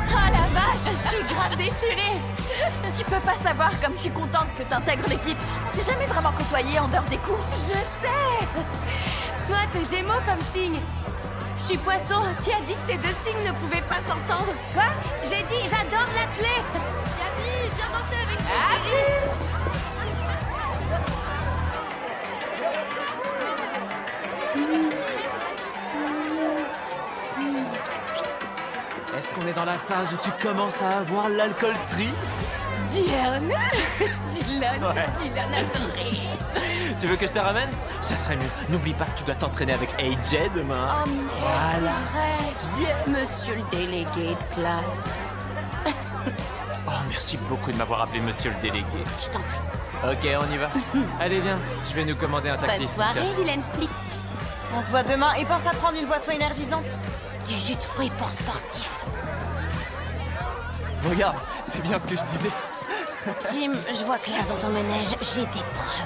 Oh la vache, je suis grave déchirée. Tu peux pas savoir comme je suis contente que t'intègres l'équipe. On s'est jamais vraiment côtoyé en dehors des cours. Je sais. Toi, t'es Gémeaux comme signe. Je suis Poisson. Qui a dit que ces deux signes ne pouvaient pas s'entendre? Quoi? J'ai dit, j'adore l'athlète. Camille, viens danser avec moi. Est-ce qu'on est dans la phase où tu commences à avoir l'alcool triste? Dylan. Dylan. Ouais. Dylan adoré. Tu veux que je te ramène? Ça serait mieux. N'oublie pas que tu dois t'entraîner avec AJ demain. Oh merde, Voilà. c'est vrai. Monsieur le délégué de classe. Oh, merci beaucoup de m'avoir appelé monsieur le délégué. Je t'en prie. Ok, on y va. Allez, viens. Je vais nous commander un taxi. Bonne soirée, efficace. vilaine flic. On se voit demain et pense à prendre une boisson énergisante. Du jus de fruits pour sportif. Regarde, c'est bien ce que je disais. Jim, je vois clair dans ton ménage. J'ai des preuves.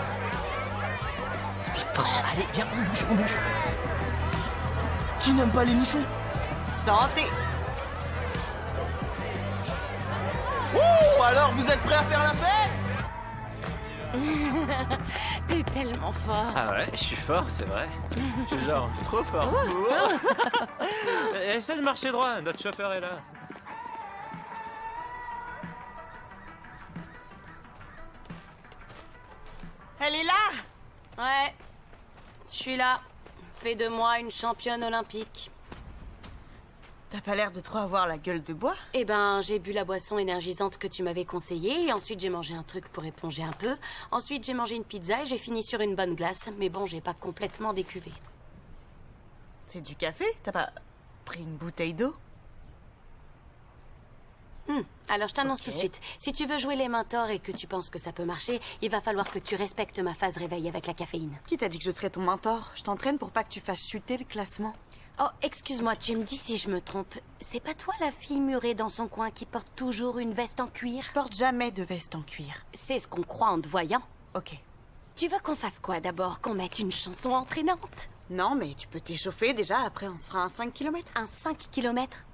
Des preuves. Allez, viens, on bouge. Qui n'aime pas les nichons? Santé. Oh, alors vous êtes prêts à faire la fête? T'es tellement fort. Ah ouais, je suis fort, c'est vrai. Je suis genre trop fort. Essaie de marcher droit, notre chauffeur est là. Elle est là. Ouais, je suis là. Fais de moi une championne olympique. T'as pas l'air de trop avoir la gueule de bois. Eh ben, j'ai bu la boisson énergisante que tu m'avais conseillée, et ensuite j'ai mangé un truc pour éponger un peu. Ensuite j'ai mangé une pizza et j'ai fini sur une bonne glace, mais bon, j'ai pas complètement décuvé. C'est du café? T'as pas pris une bouteille d'eau? Alors je t'annonce Ok. tout de suite, si tu veux jouer les mentors et que tu penses que ça peut marcher, il va falloir que tu respectes ma phase réveil avec la caféine. Qui t'a dit que je serais ton mentor? Je t'entraîne pour pas que tu fasses chuter le classement. Oh, excuse-moi, tu me dis si je me trompe. C'est pas toi la fille murée dans son coin qui porte toujours une veste en cuir? Je porte jamais de veste en cuir. C'est ce qu'on croit en te voyant. Ok. Tu veux qu'on fasse quoi d'abord? Qu'on mette une chanson entraînante? Non, mais tu peux t'échauffer déjà, après on se fera un 5 km. Un 5 km?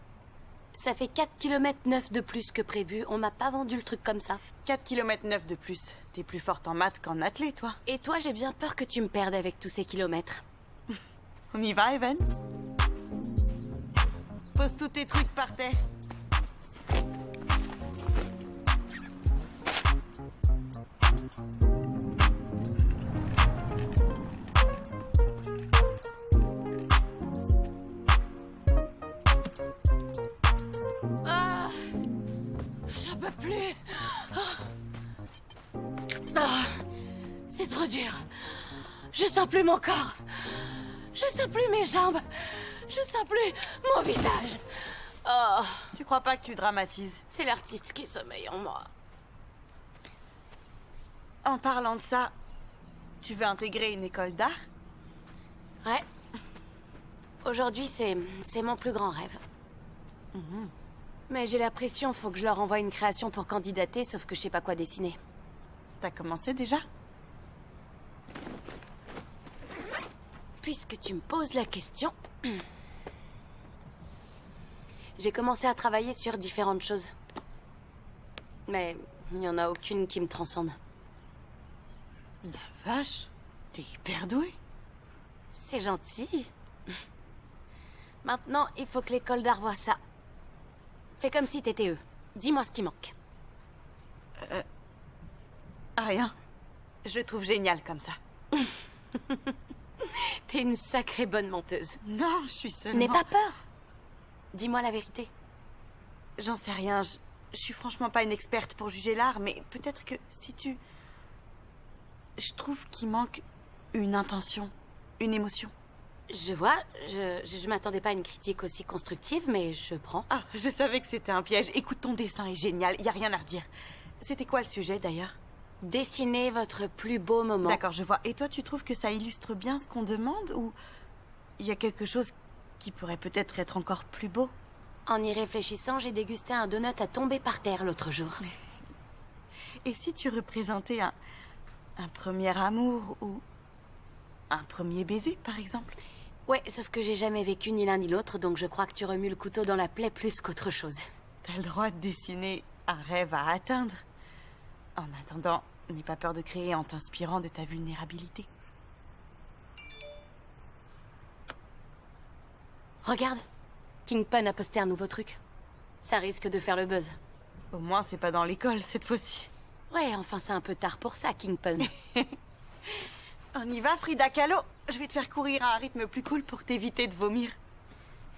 Ça fait 4 km 9 de plus que prévu. On m'a pas vendu le truc comme ça. 4 km 9 de plus. T'es plus forte en maths qu'en athlée, toi. Et toi, j'ai bien peur que tu me perdes avec tous ces kilomètres. On y va, Evans? Pose tous tes trucs par terre. Ah, j'en peux plus. C'est trop dur. Je sens plus mon corps. Je sens plus mes jambes. Je sens plus mon visage. Oh, Tu crois pas que tu dramatises? c'est l'artiste qui sommeille en moi. En parlant de ça, tu veux intégrer une école d'art? Ouais. Aujourd'hui, c'est mon plus grand rêve. Mais j'ai la pression, faut que je leur envoie une création pour candidater, sauf que je sais pas quoi dessiner. T'as commencé déjà? puisque tu me poses la question... J'ai commencé à travailler sur différentes choses. Mais il n'y en a aucune qui me transcende. La vache, t'es hyper douée. C'est gentil. Maintenant, il faut que l'école d'art voie ça. Fais comme si t'étais eux. Dis-moi ce qui manque. Rien. Je le trouve génial comme ça. T'es une sacrée bonne menteuse. Non, je suis seulement... N'aie pas peur. Dis-moi la vérité. J'en sais rien. Je suis franchement pas une experte pour juger l'art, mais peut-être que si tu... Je trouve qu'il manque une intention, une émotion. Je vois, je m'attendais pas à une critique aussi constructive, mais je prends. Ah, je savais que c'était un piège. Écoute, ton dessin est génial, y a rien à redire. C'était quoi le sujet d'ailleurs? Dessinez votre plus beau moment. D'accord, je vois. Et toi, tu trouves que ça illustre bien ce qu'on demande, ou il y a quelque chose qui pourrait peut-être être encore plus beau? En y réfléchissant, j'ai dégusté un donut à tomber par terre l'autre jour. Et si tu représentais un premier amour ou un premier baiser, par exemple? Ouais, sauf que j'ai jamais vécu ni l'un ni l'autre, donc je crois que tu remues le couteau dans la plaie plus qu'autre chose. T'as le droit de dessiner un rêve à atteindre. En attendant, n'aie pas peur de créer en t'inspirant de ta vulnérabilité. Regarde, Kingpin a posté un nouveau truc. Ça risque de faire le buzz. Au moins, c'est pas dans l'école cette fois-ci. Ouais, enfin c'est un peu tard pour ça, Kingpin. On y va, Frida Kahlo. Je vais te faire courir à un rythme plus cool pour t'éviter de vomir.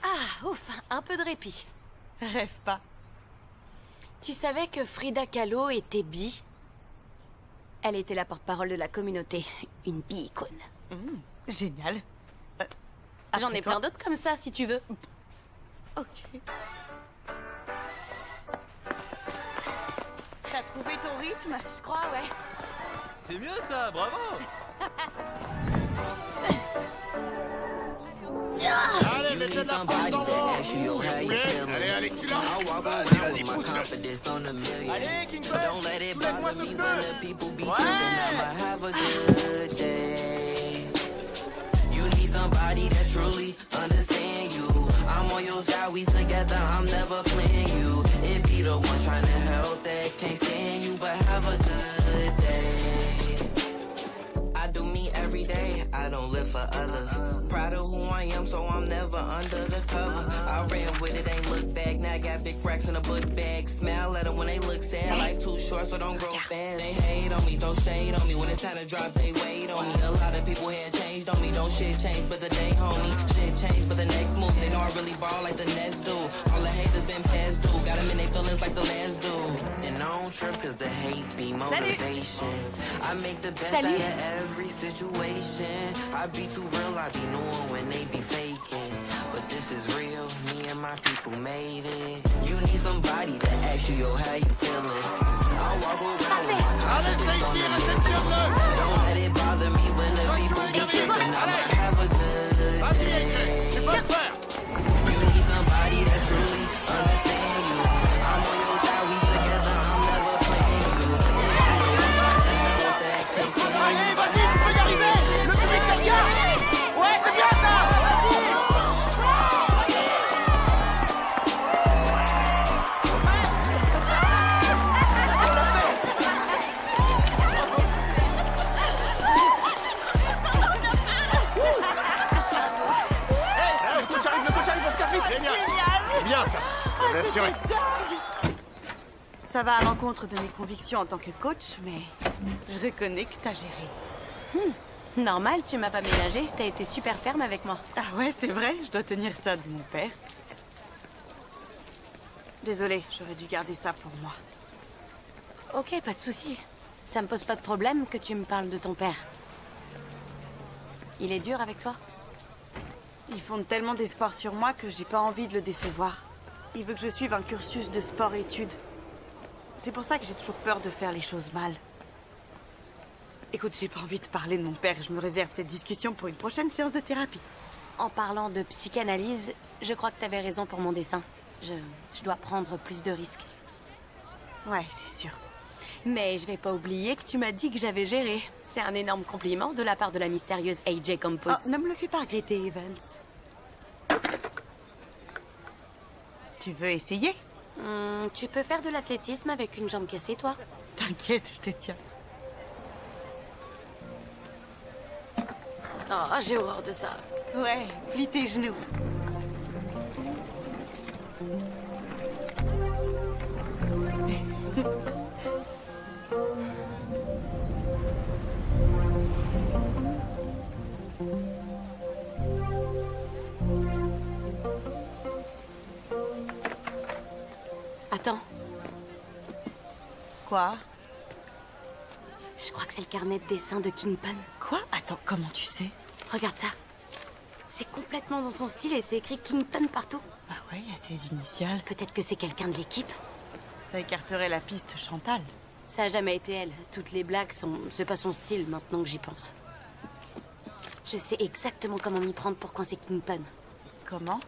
Ah, ouf, un peu de répit. Rêve pas. Tu savais que Frida Kahlo était bi? Elle était la porte-parole de la communauté. Une bi-icône. Génial. J'en ai plein d'autres comme ça, si tu veux. Ok. T'as trouvé ton rythme? Je crois, ouais. C'est mieux ça, bravo. Allez, mettez de la force dans l'eau. Allez, allez, tu l'as. Vas-y, pousse-le. Allez, Kingpin, soulève-moi ce pneu. Somebody that truly understand you. I'm on your side, we together, I'm never playing you. It be the one trying to help that can't stand you, but have a good day. I do me every day, I don't live for others. Proud of who I am, so I'm never under the cover. I ran with it, ain't look back, now I got big racks in a book bag. Smile at them when they look sad, like too short, so don't grow fast. They hate on me, throw shade on me, when it's time to drop, they wait on me. A lot of people here changed on me, don't shit change, but the day, homie. Shit changed, but the next move, they know I really ball like the Nets do. All the haters been past due, got them in their feelings like the last dude. And I don't trip cause the hate be motivation. I make the best out of every situation. I be too real, I be knowing when they be faking. But this is real, me and my people made it. You need somebody to ask you, yo, how you feeling? I walk around with my confidence on the million. Don't let it bother me when the people be tripping. I'ma have a good day. You need somebody that truly understand you. I'm on your side, we together, I'm never playing you. Allez, vas-y, tu peux y arriver. Le public te regarde. Ouais, c'est bien ça. Le coach arrive, on se casse vite. Génial. C'est bien ça. Bien assuré. Ça va à l'encontre de mes convictions en tant que coach, mais je reconnais que t'as géré. Normal, tu m'as pas ménagé, t'as été super ferme avec moi. Ah ouais, c'est vrai, je dois tenir ça de mon père. Désolée, j'aurais dû garder ça pour moi. Ok, pas de souci. Ça me pose pas de problème que tu me parles de ton père. Il est dur avec toi? Il fonde tellement d'espoir sur moi que j'ai pas envie de le décevoir. Il veut que je suive un cursus de sport-études. C'est pour ça que j'ai toujours peur de faire les choses mal. Écoute, j'ai pas envie de parler de mon père. Je me réserve cette discussion pour une prochaine séance de thérapie. En parlant de psychanalyse, je crois que t'avais raison pour mon dessin. Je dois prendre plus de risques. Ouais, c'est sûr. Mais je vais pas oublier que tu m'as dit que j'avais géré. C'est un énorme compliment de la part de la mystérieuse AJ Campos. Oh, ne me le fais pas regretter, Evans. Tu veux essayer? Tu peux faire de l'athlétisme avec une jambe cassée, toi? T'inquiète, je te tiens. Oh, j'ai horreur de ça. Ouais, plie tes genoux. Attends, Quoi? je crois que c'est le carnet de dessin de Kingpin. Quoi? Attends, comment tu sais? Regarde ça. C'est complètement dans son style et c'est écrit Kingpin partout. Ah ouais, il y a ses initiales. Peut-être que c'est quelqu'un de l'équipe. Ça écarterait la piste Chantal. Ça a jamais été elle. Toutes les blagues sont... C'est pas son style maintenant que j'y pense. Je sais exactement comment m'y prendre pour coincer Kingpin. Comment?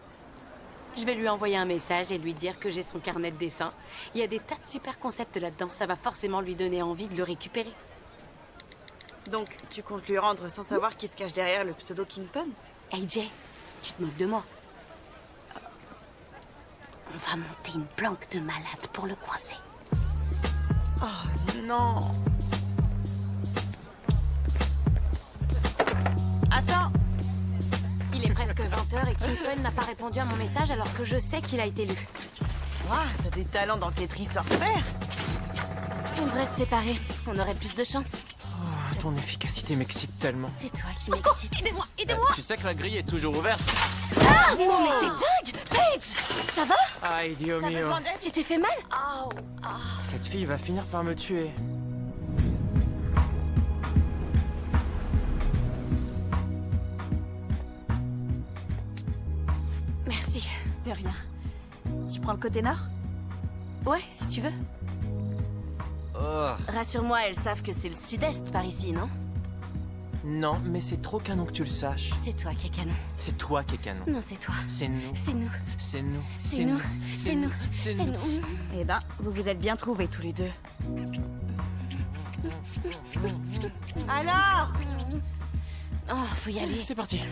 Je vais lui envoyer un message et lui dire que j'ai son carnet de dessin. Il y a des tas de super concepts là-dedans. Ça va forcément lui donner envie de le récupérer. Donc, tu comptes lui rendre sans savoir qui se cache derrière le pseudo Kingpin? AJ, tu te moques de moi. On va monter une planque de malade pour le coincer. Oh non! Attends! Il est presque 20h et Kingpin n'a pas répondu à mon message alors que je sais qu'il a été lu. Waouh, t'as des talents dans Tetris hors pair! On devrait se séparer. On aurait plus de chance. Oh, ton efficacité m'excite tellement. C'est toi qui m'excite. Aidez-moi, aidez-moi! Tu sais que la grille est toujours ouverte. Ah, mais non, mais t'es dingue! Paige! Ça va? Aïe, Dio mio. Tu t'es fait mal? Oh, Cette fille va finir par me tuer. Merci. De rien. Tu prends le côté nord? Ouais, si tu veux. Oh. Rassure-moi, elles savent que c'est le sud-est par ici, non? Non, mais c'est trop canon que tu le saches. C'est toi qui es canon. C'est toi qui es canon. Non, c'est toi. C'est nous. C'est nous. C'est nous. C'est nous. C'est nous. C'est C'est nous. nous. Eh ben, vous vous êtes bien trouvés tous les deux. Alors? Oh, faut y aller. C'est parti.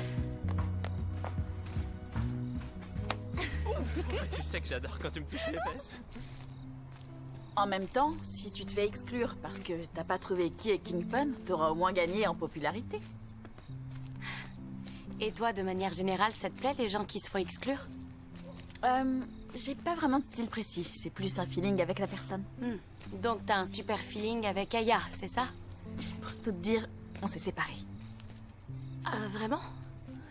Tu sais que j'adore quand tu me touches les fesses. En même temps, si tu te fais exclure parce que t'as pas trouvé qui est Kingpin, t'auras au moins gagné en popularité. Et toi, de manière générale, ça te plaît les gens qui se font exclure? J'ai pas vraiment de style précis. C'est plus un feeling avec la personne. Donc t'as un super feeling avec Aya, c'est ça? Pour tout te dire, on s'est séparés. Vraiment?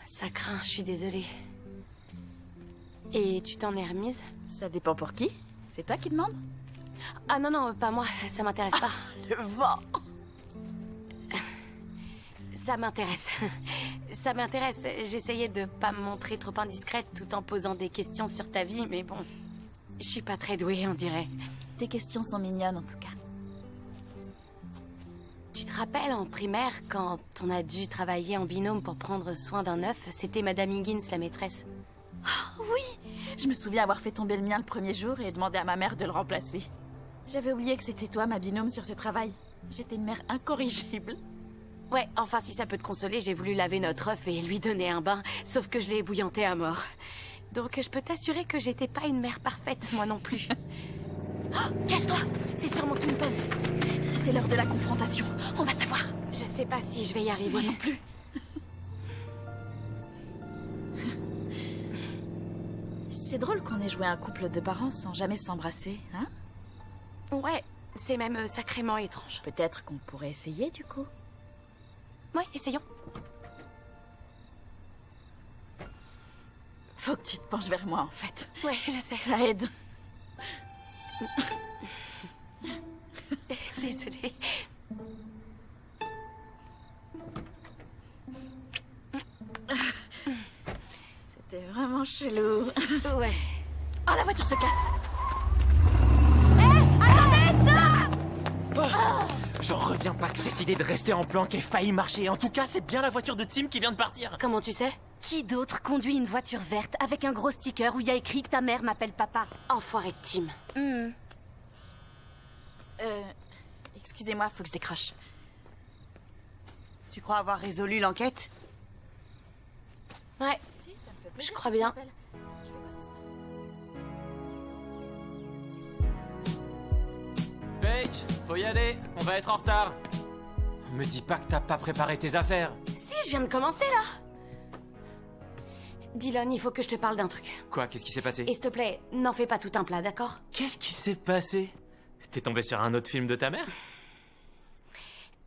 Ça craint, je suis désolée. Et tu t'en es remise? Ça dépend pour qui. C'est toi qui demandes? Ah non, non, pas moi, ça m'intéresse pas. Le vent! Ça m'intéresse. Ça m'intéresse. J'essayais de pas me montrer trop indiscrète tout en posant des questions sur ta vie, mais bon... Je suis pas très douée, on dirait. Tes questions sont mignonnes, en tout cas. Tu te rappelles, en primaire, quand on a dû travailler en binôme pour prendre soin d'un œuf, c'était Madame Higgins, la maîtresse. Oh, oui! Je me souviens avoir fait tomber le mien le premier jour et demander à ma mère de le remplacer. J'avais oublié que c'était toi, ma binôme, sur ce travail. J'étais une mère incorrigible. Ouais, enfin, si ça peut te consoler, j'ai voulu laver notre œuf et lui donner un bain, sauf que je l'ai ébouillanté à mort. Donc je peux t'assurer que j'étais pas une mère parfaite, moi non plus. Oh, cache-toi! C'est sûrement Kingpin. C'est l'heure de la confrontation. On va savoir. Je sais pas si je vais y arriver. Moi non plus. C'est drôle qu'on ait joué un couple de parents sans jamais s'embrasser, hein? Ouais, c'est même sacrément étrange. Peut-être qu'on pourrait essayer, du coup. Ouais, essayons. Faut que tu te penches vers moi, en fait. Ouais, je sais. Ça aide. Désolée. C'était vraiment chelou. Ouais. Oh, la voiture se casse. J'en reviens pas que cette idée de rester en planque ait failli marcher. En tout cas, c'est bien la voiture de Tim qui vient de partir. Comment tu sais? Qui d'autre conduit une voiture verte avec un gros sticker où il y a écrit que ta mère m'appelle papa? Enfoiré de Tim. Excusez-moi, faut que je décroche. Tu crois avoir résolu l'enquête? Ouais, Si, ça me fait plaisir. je crois bien. Tu fais quoi ce soir? Paige, faut y aller, on va être en retard. Me dis pas que t'as pas préparé tes affaires. Si, je viens de commencer là. Dylan, il faut que je te parle d'un truc. Quoi, qu'est-ce qui s'est passé? Et s'il te plaît, n'en fais pas tout un plat, d'accord? Qu'est-ce qui s'est passé? T'es tombé sur un autre film de ta mère?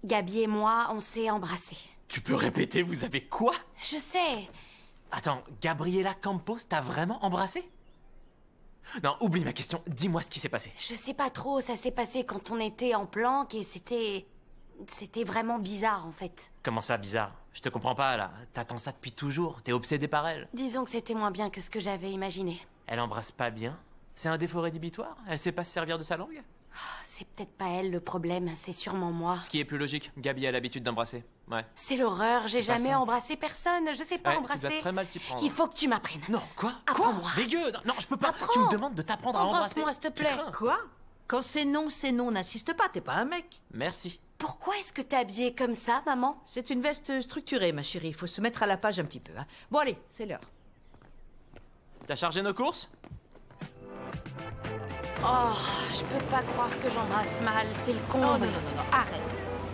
Gabi et moi, on s'est embrassés. Tu peux répéter, vous avez quoi? Je sais. Attends, Gabriela Campos t'a vraiment embrassé? Non, oublie ma question, dis-moi ce qui s'est passé. Je sais pas trop, ça s'est passé quand on était en planque et c'était vraiment bizarre en fait. Comment ça, bizarre? Je te comprends pas, là. T'attends ça depuis toujours, t'es obsédé par elle. Disons que c'était moins bien que ce que j'avais imaginé. Elle embrasse pas bien? C'est un défaut rédhibitoire? Elle sait pas se servir de sa langue? C'est peut-être pas elle le problème, c'est sûrement moi. Ce qui est plus logique, Gabi a l'habitude d'embrasser. Ouais. C'est l'horreur, j'ai C'est pas jamais simple. embrassé personne, je sais pas Ouais, embrasser. tu dois très mal t'y prendre. Il faut que tu m'apprennes. Non, quoi? Apprends-moi. Dégueu! Non, je peux pas. Apprends. Tu me demandes de t'apprendre à embrasser. Embrasse-moi, s'il te Tu plaît. crains. Quoi? Quand c'est non, n'insiste pas, t'es pas un mec. Merci. Pourquoi est-ce que t'es habillée comme ça, maman? C'est une veste structurée, ma chérie, il faut se mettre à la page un petit peu. Hein. Bon allez, c'est l'heure. T'as chargé nos courses? Oh, je peux pas croire que j'embrasse mal, c'est le Oh comble. non, arrête.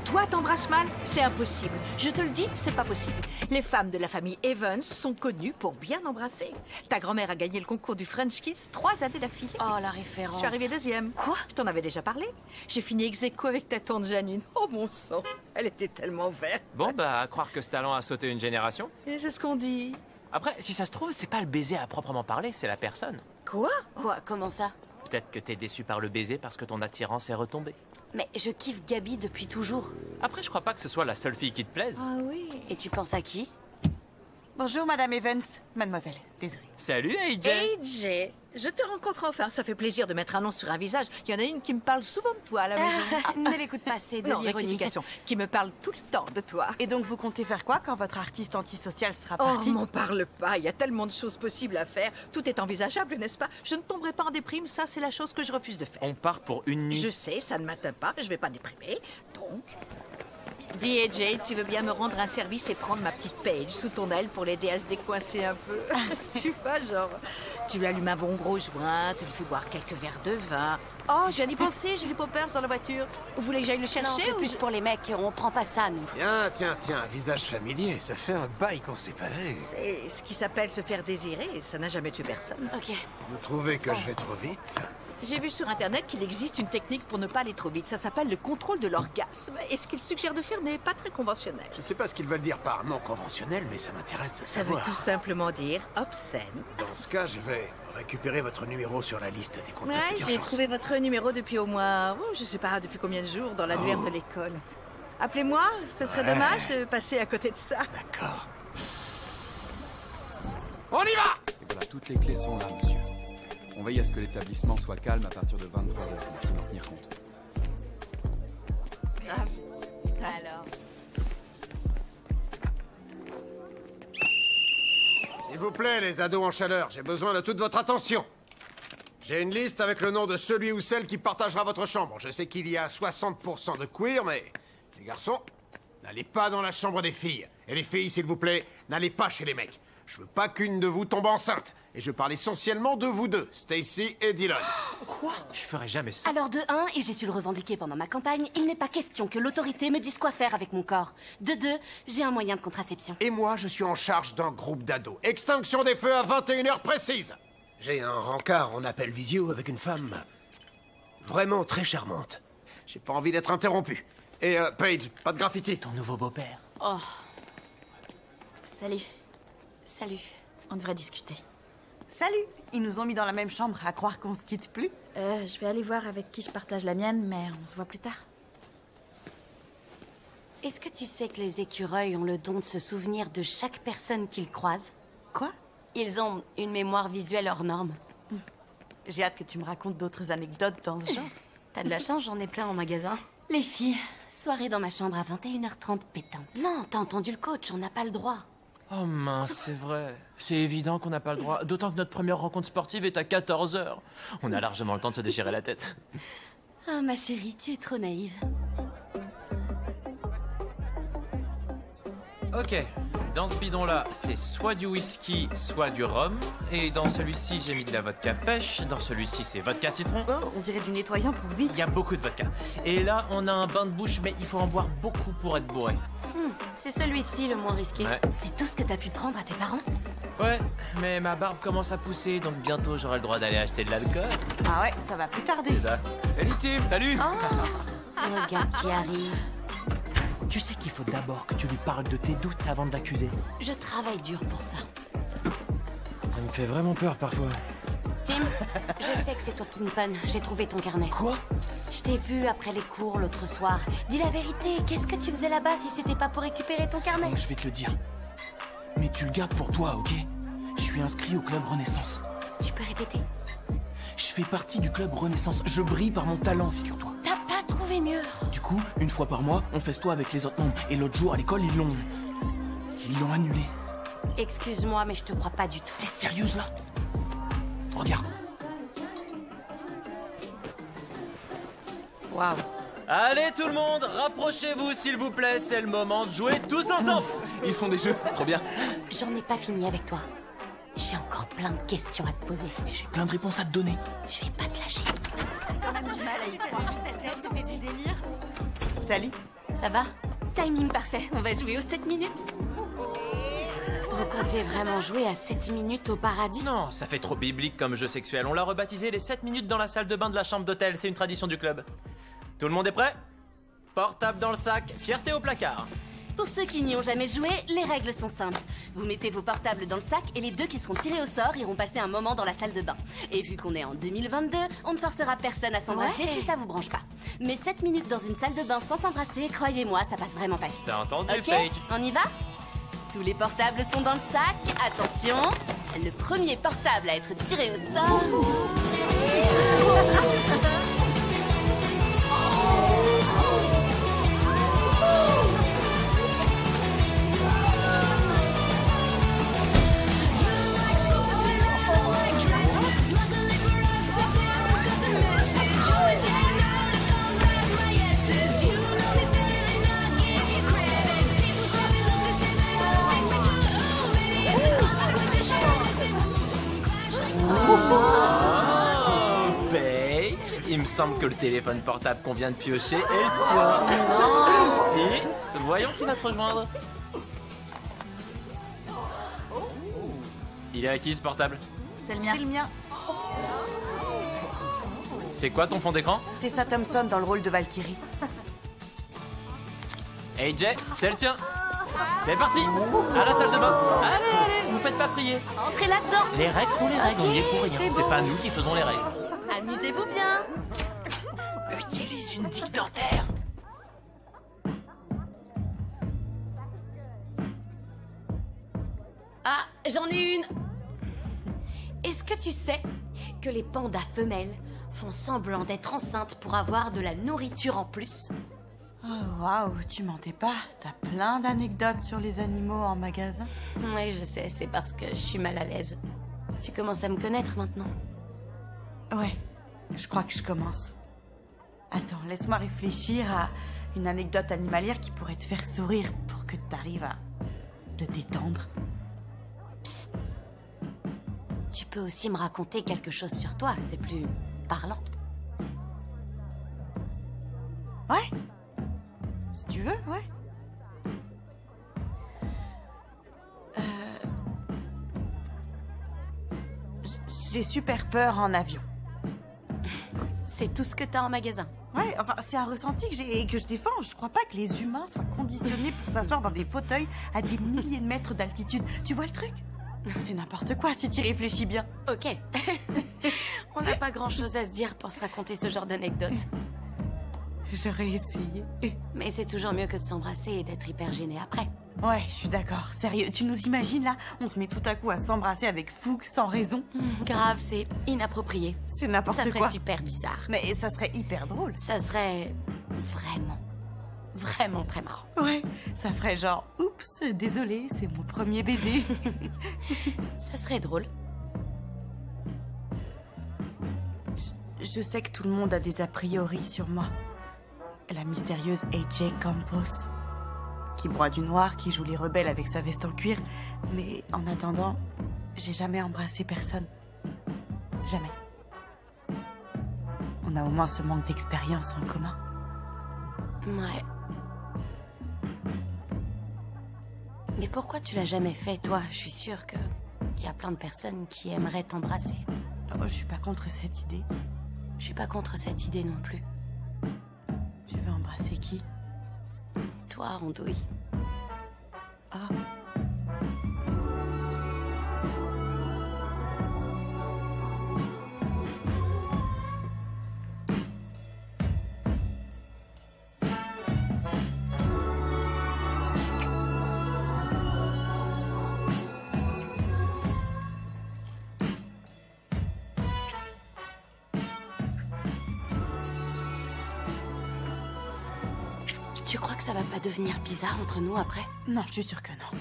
Toi, t'embrasses mal? C'est impossible. Je te le dis, c'est pas possible. Les femmes de la famille Evans sont connues pour bien embrasser. Ta grand-mère a gagné le concours du French Kiss 3 années d'affilée. Oh, la Je référence. suis arrivée deuxième. Quoi? Je t'en avais déjà parlé. J'ai fini ex aequo avec ta tante Janine. Oh mon sang, elle était tellement verte. Bon, bah, à croire que ce talent a sauté une génération. Et c'est ce qu'on dit. Après, si ça se trouve, c'est pas le baiser à proprement parler, c'est la personne. Quoi? Quoi? Comment ça? Peut-être que t'es déçu par le baiser parce que ton attirance est retombée. Mais je kiffe Gabi depuis toujours. Après, je crois pas que ce soit la seule fille qui te plaise. Ah oui. Et tu penses à qui? Bonjour, Madame Evans. Mademoiselle, désolée. Salut, AJ! AJ, je te rencontre enfin. Ça fait plaisir de mettre un nom sur un visage. Il y en a une qui me parle souvent de toi à la maison. Ne l'écoute pas, c'est de Non, l'ironie. rectification. Qui me parle tout le temps de toi. Et donc, vous comptez faire quoi quand votre artiste antisocial sera Oh, parti? m'en parle pas. Il y a tellement de choses possibles à faire. Tout est envisageable, n'est-ce pas? Je ne tomberai pas en déprime. Ça, c'est la chose que je refuse de faire. On part pour une nuit. Je sais, ça ne m'atteint pas. Je vais pas déprimer. Donc... Dis, AJ, tu veux bien me rendre un service et prendre ma petite Paige sous ton aile pour l'aider à se décoincer un peu? Tu vois, genre, tu lui allumes un bon gros joint, tu lui fais boire quelques verres de vin. Oh, je viens d'y penser, j'ai du poppers dans la voiture. Vous voulez que j'aille le Non, chercher c'est ou... plus pour les mecs, on prend pas ça, nous. Tiens, un visage familier, ça fait un bail qu'on s'est pas vu. C'est ce qui s'appelle se faire désirer, et ça n'a jamais tué personne. Ok. Vous trouvez que je vais trop vite? J'ai vu sur Internet qu'il existe une technique pour ne pas aller trop vite. Ça s'appelle le contrôle de l'orgasme. Et ce qu'il suggère de faire n'est pas très conventionnel. Je sais pas ce qu'ils veulent dire par non conventionnel, mais ça m'intéresse de Ça veut savoir. tout simplement dire obscène. Dans ce cas, je vais récupérer votre numéro sur la liste des contacts Ouais, j'ai d'urgence. trouvé votre numéro depuis au moins, je sais pas depuis combien de jours, dans l'annuaire de l'école. Appelez-moi, ce serait Ouais. dommage de passer à côté de ça. D'accord. On y va! Et voilà, toutes les clés sont là, monsieur. On veille à ce que l'établissement soit calme à partir de 23h. Merci d'en tenir compte. Grave. Alors. S'il vous plaît, les ados en chaleur, j'ai besoin de toute votre attention. J'ai une liste avec le nom de celui ou celle qui partagera votre chambre. Je sais qu'il y a 60% de queer, mais les garçons, n'allez pas dans la chambre des filles. Et les filles, s'il vous plaît, n'allez pas chez les mecs. Je veux pas qu'une de vous tombe enceinte. Et je parle essentiellement de vous deux, Stacy et Dylan. Quoi? Je ferais jamais ça. Alors de 1, et j'ai su le revendiquer pendant ma campagne, il n'est pas question que l'autorité me dise quoi faire avec mon corps. De 2, j'ai un moyen de contraception. Et moi, je suis en charge d'un groupe d'ados. Extinction des feux à 21h précise. J'ai un rencard en appel visio avec une femme vraiment très charmante. J'ai pas envie d'être interrompu. Et Paige, pas de graffiti. Ton nouveau beau-père. Oh, Salut. salut. On devrait discuter. Salut! Ils nous ont mis dans la même chambre, à croire qu'on se quitte plus. Je vais aller voir avec qui je partage la mienne, mais on se voit plus tard. Est-ce que tu sais que les écureuils ont le don de se souvenir de chaque personne qu'ils croisent? Quoi? Ils ont une mémoire visuelle hors norme. J'ai hâte que tu me racontes d'autres anecdotes dans ce genre. T'as de la chance, j'en ai plein en magasin. Les filles, soirée dans ma chambre à 21h30 pétante. Non, t'as entendu le coach, on n'a pas le droit. Oh mince, c'est vrai. C'est évident qu'on n'a pas le droit. D'autant que notre première rencontre sportive est à 14h. On a largement le temps de se déchirer la tête. Ah ma chérie, tu es trop naïve. Ok, dans ce bidon-là, c'est soit du whisky, soit du rhum. Et dans celui-ci, j'ai mis de la vodka pêche. Dans celui-ci, c'est vodka citron. Oh, on dirait du nettoyant pour vide. Il y a beaucoup de vodka. Et là, on a un bain de bouche, mais il faut en boire beaucoup pour être bourré. C'est celui-ci le moins risqué. Ouais. C'est tout ce que t'as pu prendre à tes parents? Ouais, mais ma barbe commence à pousser, donc bientôt j'aurai le droit d'aller acheter de l'alcool. Ah ouais, ça va plus tarder. C'est ça. Salut Tim, salut. Regarde qui arrive. Tu sais qu'il faut d'abord que tu lui parles de tes doutes avant de l'accuser. Je travaille dur pour ça. Ça me fait vraiment peur parfois. Tim, je sais que c'est toi Kingpin. J'ai trouvé ton carnet. Quoi? Je t'ai vu après les cours l'autre soir. Dis la vérité, qu'est-ce que tu faisais là-bas si c'était pas pour récupérer ton carnet? Bon, je vais te le dire. Mais tu le gardes pour toi, ok? Je suis inscrit au club Renaissance. Tu peux répéter? Je fais partie du club Renaissance. Je brille par mon talent, figure-toi. T'as pas trouvé mieux? Du coup, une fois par mois, on festoie avec les autres membres. Et l'autre jour, à l'école, ils l'ont annulé. Excuse-moi, mais je te crois pas du tout. T'es sérieuse, là? Regarde. Waouh. Allez tout le monde, rapprochez-vous s'il vous plaît, c'est le moment de jouer tous ensemble. Ils font des jeux, trop bien. J'en ai pas fini avec toi. J'ai encore plein de questions à te poser. Et j'ai plein de réponses à te donner. Je vais pas te lâcher. J'ai quand même du mal à y croire. C'était du délire. Salut. Ça va? Timing parfait, on va jouer aux 7 minutes. Vous comptez vraiment jouer à 7 minutes au paradis? Non, ça fait trop biblique comme jeu sexuel. On l'a rebaptisé les 7 minutes dans la salle de bain de la chambre d'hôtel. C'est une tradition du club. Tout le monde est prêt? Portable dans le sac, fierté au placard. Pour ceux qui n'y ont jamais joué, les règles sont simples. Vous mettez vos portables dans le sac et les deux qui seront tirés au sort iront passer un moment dans la salle de bain. Et vu qu'on est en 2022, on ne forcera personne à s'embrasser Ouais. si ça vous branche pas. Mais 7 minutes dans une salle de bain sans s'embrasser, croyez-moi, ça passe vraiment pas vite. T'as entendu, Ok, Paige? on y va? Tous les portables sont dans le sac. Attention, le premier portable à être tiré au sort. Oh, Paige, il me semble que le téléphone portable qu'on vient de piocher est le tien. Non. Si, voyons qui va te rejoindre. Il est à qui ce portable? C'est le mien. C'est le mien. C'est quoi ton fond d'écran? Tessa Thompson dans le rôle de Valkyrie. Hey Jay, c'est le tien. C'est parti. À la salle de bain. Allez, allez, vous faites pas prier. Entrez là-dedans. Les règles sont les règles, on y est pour rien. c'est C'est bon. pas nous qui faisons les règles. Amusez-vous bien. Utilise une dictataire. Ah, j'en ai une. Est-ce que tu sais que les pandas femelles font semblant d'être enceintes pour avoir de la nourriture en plus? Oh, waouh, tu mentais pas. T'as plein d'anecdotes sur les animaux en magasin. Oui, je sais, c'est parce que je suis mal à l'aise. Tu commences à me connaître maintenant. Ouais, je crois que je commence. Attends, laisse-moi réfléchir à une anecdote animalière qui pourrait te faire sourire pour que t'arrives à te détendre. Psst. Tu peux aussi me raconter quelque chose sur toi, c'est plus parlant. Ouais. Si tu veux, ouais. J'ai super peur en avion. C'est tout ce que t'as en magasin. Ouais, enfin, c'est un ressenti que j'ai et que je défends. Je crois pas que les humains soient conditionnés pour s'asseoir dans des fauteuils à des milliers de mètres d'altitude. Tu vois le truc? C'est n'importe quoi si tu réfléchis bien. Ok. On n'a pas grand-chose à se dire pour se raconter ce genre d'anecdote. J'aurais essayé. Mais c'est toujours mieux que de s'embrasser et d'être hyper gêné après. Ouais, je suis d'accord. Sérieux, tu nous imagines là? On se met tout à coup à s'embrasser avec fougue, sans raison. Grave, c'est inapproprié. C'est n'importe Ça quoi. ferait super bizarre. Mais ça serait hyper drôle. Ça serait vraiment très marrant. Ouais, ça ferait genre, oups, désolé, c'est mon premier baiser. Ça serait drôle. Je sais que tout le monde a des a priori sur moi. La mystérieuse AJ Campos. qui broie du noir, qui joue les rebelles avec sa veste en cuir. Mais en attendant, j'ai jamais embrassé personne. Jamais. On a au moins ce manque d'expérience en commun. Ouais. Mais pourquoi tu l'as jamais fait, toi? Je suis sûre qu'il y a plein de personnes qui aimeraient t'embrasser. Oh, je suis pas contre cette idée. Je suis pas contre cette idée non plus. Tu veux embrasser qui? Toi, Andouille. Ah. Tu crois que ça va pas devenir bizarre entre nous après? Non, je suis sûre que non.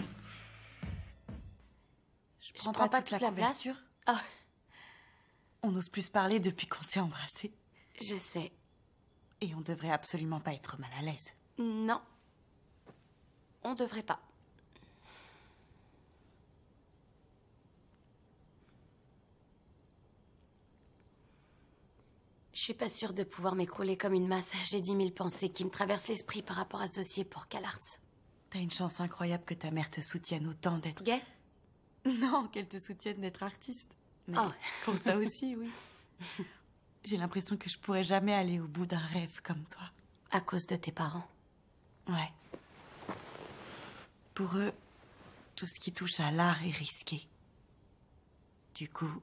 Je prends pas toute la place. couverture. Ah. On n'ose plus se parler depuis qu'on s'est embrassés. Je sais. Et on devrait absolument pas être mal à l'aise. Non. On devrait pas. Je suis pas sûre de pouvoir m'écrouler comme une masse. J'ai 10 000 pensées qui me traversent l'esprit par rapport à ce dossier pour CalArts. T'as une chance incroyable que ta mère te soutienne autant d'être... Gay? Non, qu'elle te soutienne d'être artiste. Mais Oh. pour ça aussi, oui. J'ai l'impression que je pourrais jamais aller au bout d'un rêve comme toi. À cause de tes parents? Ouais. Pour eux, tout ce qui touche à l'art est risqué. Du coup,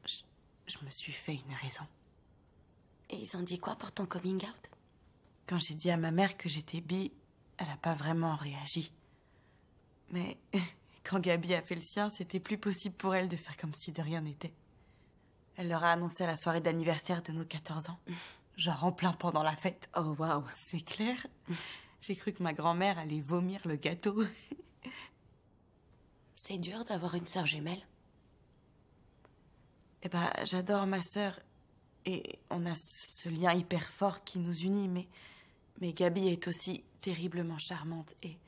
je me suis fait une raison. Et ils ont dit quoi pour ton coming out? Quand j'ai dit à ma mère que j'étais bi, elle a pas vraiment réagi. Mais quand Gabi a fait le sien, c'était plus possible pour elle de faire comme si de rien n'était. Elle leur a annoncé à la soirée d'anniversaire de nos 14 ans. Genre en plein pendant la fête. Oh, waouh. C'est clair. J'ai cru que ma grand-mère allait vomir le gâteau. C'est dur d'avoir une sœur jumelle. Eh ben, j'adore ma sœur. Et on a ce lien hyper fort qui nous unit, mais Gabi est aussi terriblement charmante et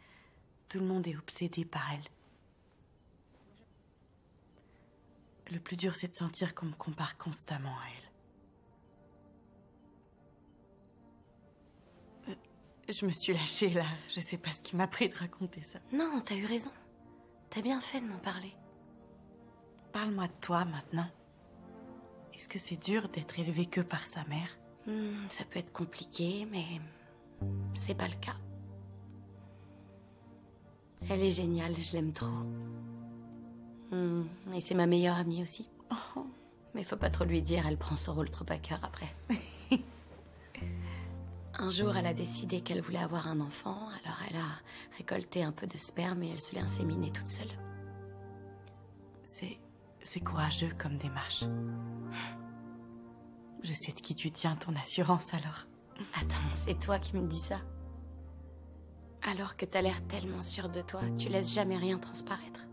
tout le monde est obsédé par elle. Le plus dur, c'est de sentir qu'on me compare constamment à elle. Je me suis lâchée là, je sais pas ce qui m'a pris de raconter ça. Non, t'as eu raison. T'as bien fait de m'en parler. Parle-moi de toi maintenant. Est-ce que c'est dur d'être élevé que par sa mère? Ça peut être compliqué, mais c'est pas le cas. Elle est géniale, je l'aime trop. Et c'est ma meilleure amie aussi. Oh. Mais faut pas trop lui dire, elle prend son rôle trop à cœur après. Un jour, elle a décidé qu'elle voulait avoir un enfant, alors elle a récolté un peu de sperme et elle se l'est inséminée toute seule. C'est courageux comme démarche. Je sais de qui tu tiens ton assurance alors. Attends, c'est toi qui me dis ça? Alors que t'as l'air tellement sûre de toi, tu laisses jamais rien transparaître.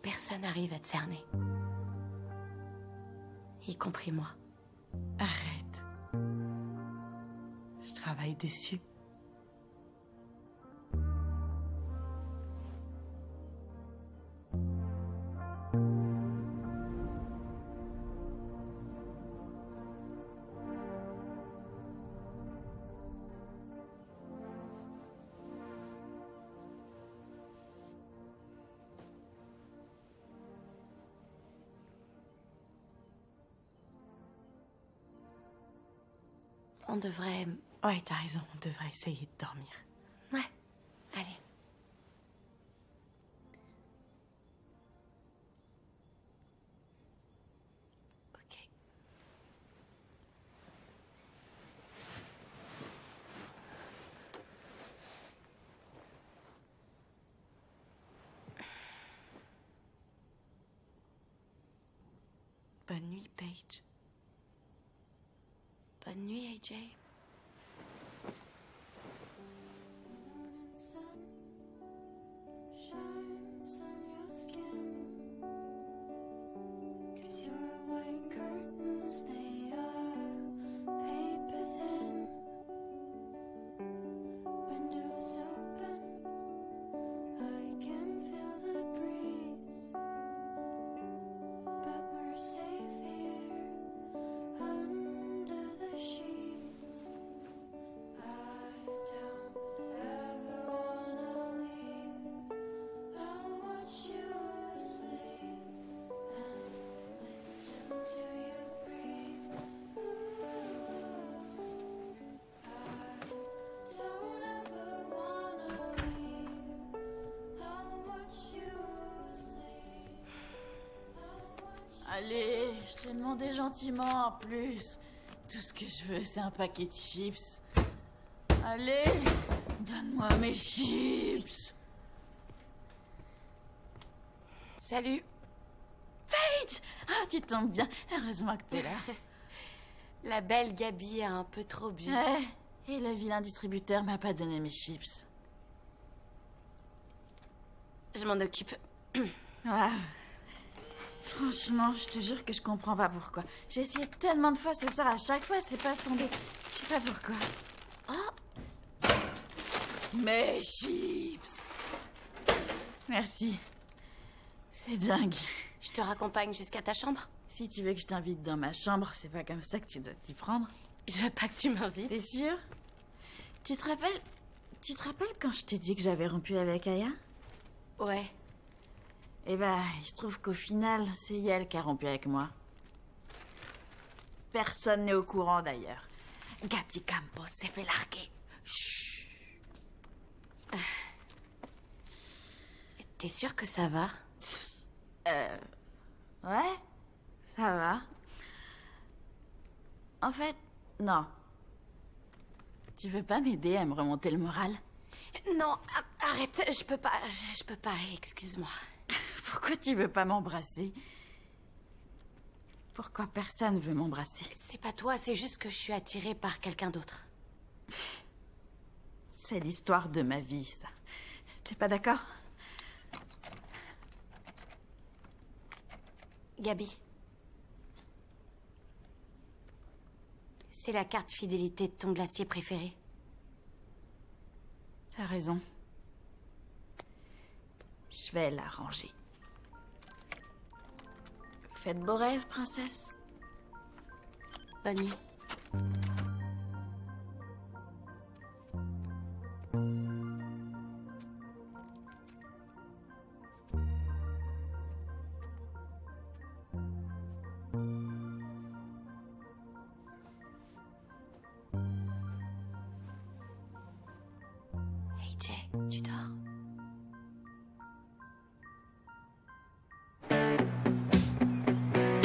Personne n'arrive à te cerner. Y compris moi. Arrête. Je travaille dessus. On devrait... Ouais, t'as raison, on devrait essayer de dormir. Ouais, allez. Ok. Bonne nuit, Paige. Bonne nuit, AJ. Windows Allez, je t'ai demandé gentiment en plus. Tout ce que je veux, c'est un paquet de chips. Allez, donne-moi mes chips. Salut. Paige! Ah, tu tombes bien. Heureusement que t'es là. La belle Gabi a un peu trop bu. Ouais, et le vilain distributeur m'a pas donné mes chips. Je m'en occupe. Ah. Franchement, je te jure que je comprends pas pourquoi. J'ai essayé tellement de fois ce soir, à chaque fois, c'est pas tombé. Je sais pas pourquoi. Oh! Mes chips! Merci. C'est dingue. Je te raccompagne jusqu'à ta chambre? Si tu veux que je t'invite dans ma chambre, c'est pas comme ça que tu dois t'y prendre. Je veux pas que tu m'invites. T'es sûr? Tu te rappelles quand je t'ai dit que j'avais rompu avec Aya? Ouais. Eh ben, il se trouve qu'au final, c'est elle qui a rompu avec moi. Personne n'est au courant d'ailleurs. Gabi Campos s'est fait larguer. Chut. T'es sûr que ça va? Ouais, ça va. En fait, non. Tu veux pas m'aider à me remonter le moral? Non, arrête, je peux pas, excuse-moi. Pourquoi tu veux pas m'embrasser? Pourquoi personne veut m'embrasser? C'est pas toi, c'est juste que je suis attirée par quelqu'un d'autre. C'est l'histoire de ma vie, ça. T'es pas d'accord? Gabi. C'est la carte fidélité de ton glacier préféré. T'as raison. Je vais la ranger. Faites beaux rêves, princesse. Bonne nuit. Hey Jay, tu dors?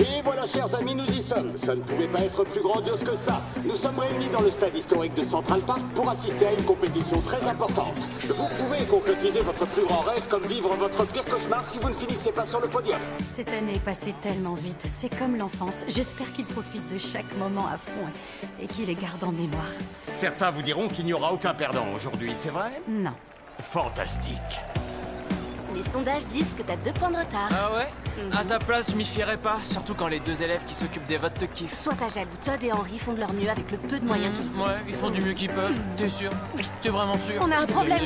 Et voilà, chers amis, nous y sommes. Ça ne pouvait pas être plus grandiose que ça. Nous sommes réunis dans le stade historique de Central Park pour assister à une compétition très importante. Vous pouvez concrétiser votre plus grand rêve comme vivre votre pire cauchemar si vous ne finissez pas sur le podium. Cette année est passée tellement vite, c'est comme l'enfance. J'espère qu'il profite de chaque moment à fond et qu'il les garde en mémoire. Certains vous diront qu'il n'y aura aucun perdant aujourd'hui, c'est vrai? Non. Fantastique. Les sondages disent que t'as 2 points de retard. Ah ouais? À ta place, je m'y fierais pas, surtout quand les 2 élèves qui s'occupent des votes te kiffent. Sois pas jaloux, Todd et Henry font de leur mieux avec le peu de moyens qu'ils ont. Ouais, ils font du mieux qu'ils peuvent. T'es sûr? T'es vraiment sûr? On a un problème.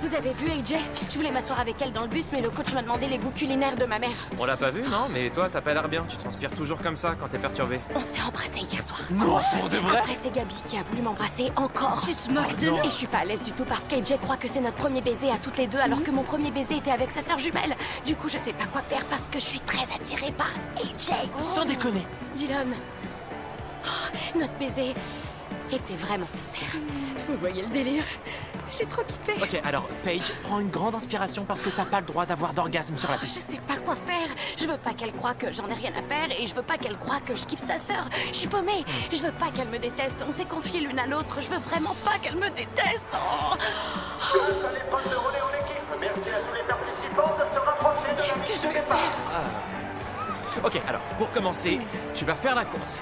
Vous avez vu AJ? Je voulais m'asseoir avec elle dans le bus, mais le coach m'a demandé les goûts culinaires de ma mère. On l'a pas vu, non? Mais toi, t'as pas l'air bien. Tu transpires toujours comme ça quand t'es perturbé. On s'est embrassés hier soir. Non, pour de vrai? Après, c'est Gabi qui a voulu m'embrasser encore. Tu te moques de nous? Et je suis pas à l'aise du tout parce qu'AJ croit que c'est notre premier baiser à toutes les deux, alors que mon premier baiser était avec sa sœur jumelle. Du coup, je sais pas quoi faire parce que je suis très attirée par AJ. Sans déconner. Dylan. Oh, notre baiser était vraiment sincère. Vous voyez le délire? J'ai trop kiffé. Ok, alors, Paige, prends une grande inspiration parce que t'as pas le droit d'avoir d'orgasme sur la piste. Je sais pas quoi faire. Je veux pas qu'elle croie que j'en ai rien à faire et je veux pas qu'elle croie que je kiffe sa sœur. Je suis paumée. Je veux pas qu'elle me déteste. On s'est confiés l'une à l'autre. Je veux vraiment pas qu'elle me déteste. Oh. Que le seul épreuve de relais en équipe. Merci à tous les participants de se rapprocher de la ligne de départ. Ok, alors, pour commencer, tu vas faire la course.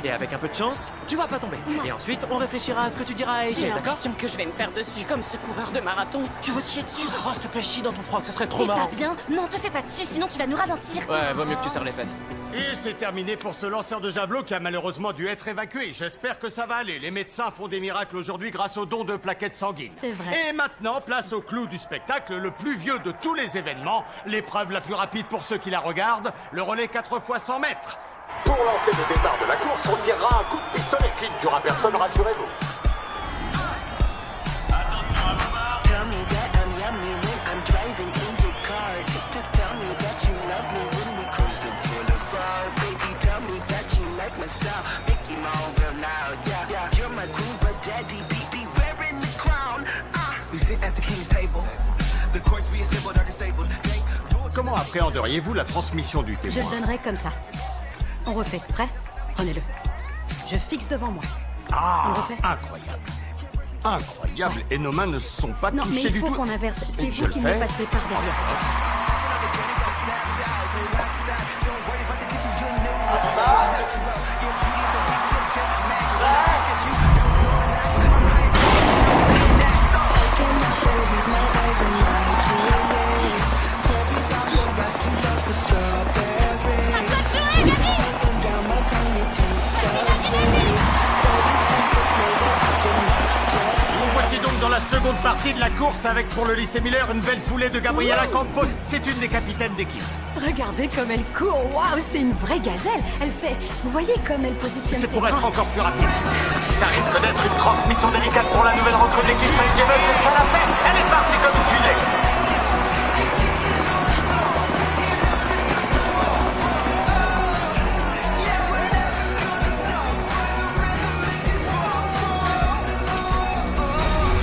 Et avec un peu de chance, tu vas pas tomber. Et ensuite, on réfléchira à ce que tu diras à AJ, J'ai d'accord? l'impression que je vais me faire dessus comme ce coureur de marathon. Tu veux te chier dessus? Oh, s'il te plaît, chie dans ton froc, ça serait trop T'es marrant. pas bien? Non, te fais pas dessus, sinon tu vas nous ralentir. Ouais, vaut mieux que tu serres les fesses. Et c'est terminé pour ce lanceur de javelot qui a malheureusement dû être évacué. J'espère que ça va aller. Les médecins font des miracles aujourd'hui grâce au don de plaquettes sanguines. C'est vrai. Et maintenant, place au clou du spectacle, le plus vieux de tous les événements, l'épreuve la plus rapide pour ceux qui la regardent, le relais 4 x 100 mètres. Pour lancer le départ de la course, on tirera un coup de pistolet qui ne tuera personne, rassurez-vous. Tell me that I'm yummy when I'm driving in your car. Tell me that you love me when we cruise the boulevard. Baby, tell me that you like my style. Mickey Mouse, girl, now, yeah. You're my queen, but daddy, be wearing the crown. We sit at the king's table. The courts we assembled are disabled. They rule comment appréhenderiez-vous la transmission du Je témoin le donnerai comme ça. On refait. Prêt? Prenez-le. Je fixe devant moi. On Ah, refait. incroyable. Incroyable. Et nos mains ne se sont pas Non, mais touchées il du faut tout. qu'on inverse. C'est Je vous le qui fais. me passez par derrière. Nous voici donc dans la seconde partie de la course avec pour le lycée Miller une belle foulée de Gabriela Campos. C'est une des capitaines d'équipe. Regardez comme elle court. Waouh, c'est une vraie gazelle. Elle fait... Vous voyez comme elle positionne C'est ses pour être bras. encore plus rapide. Ça risque d'être une transmission délicate pour la nouvelle recrue de l'équipe Paige Evans, c'est ça l'affaire. Elle est partie comme une fusée.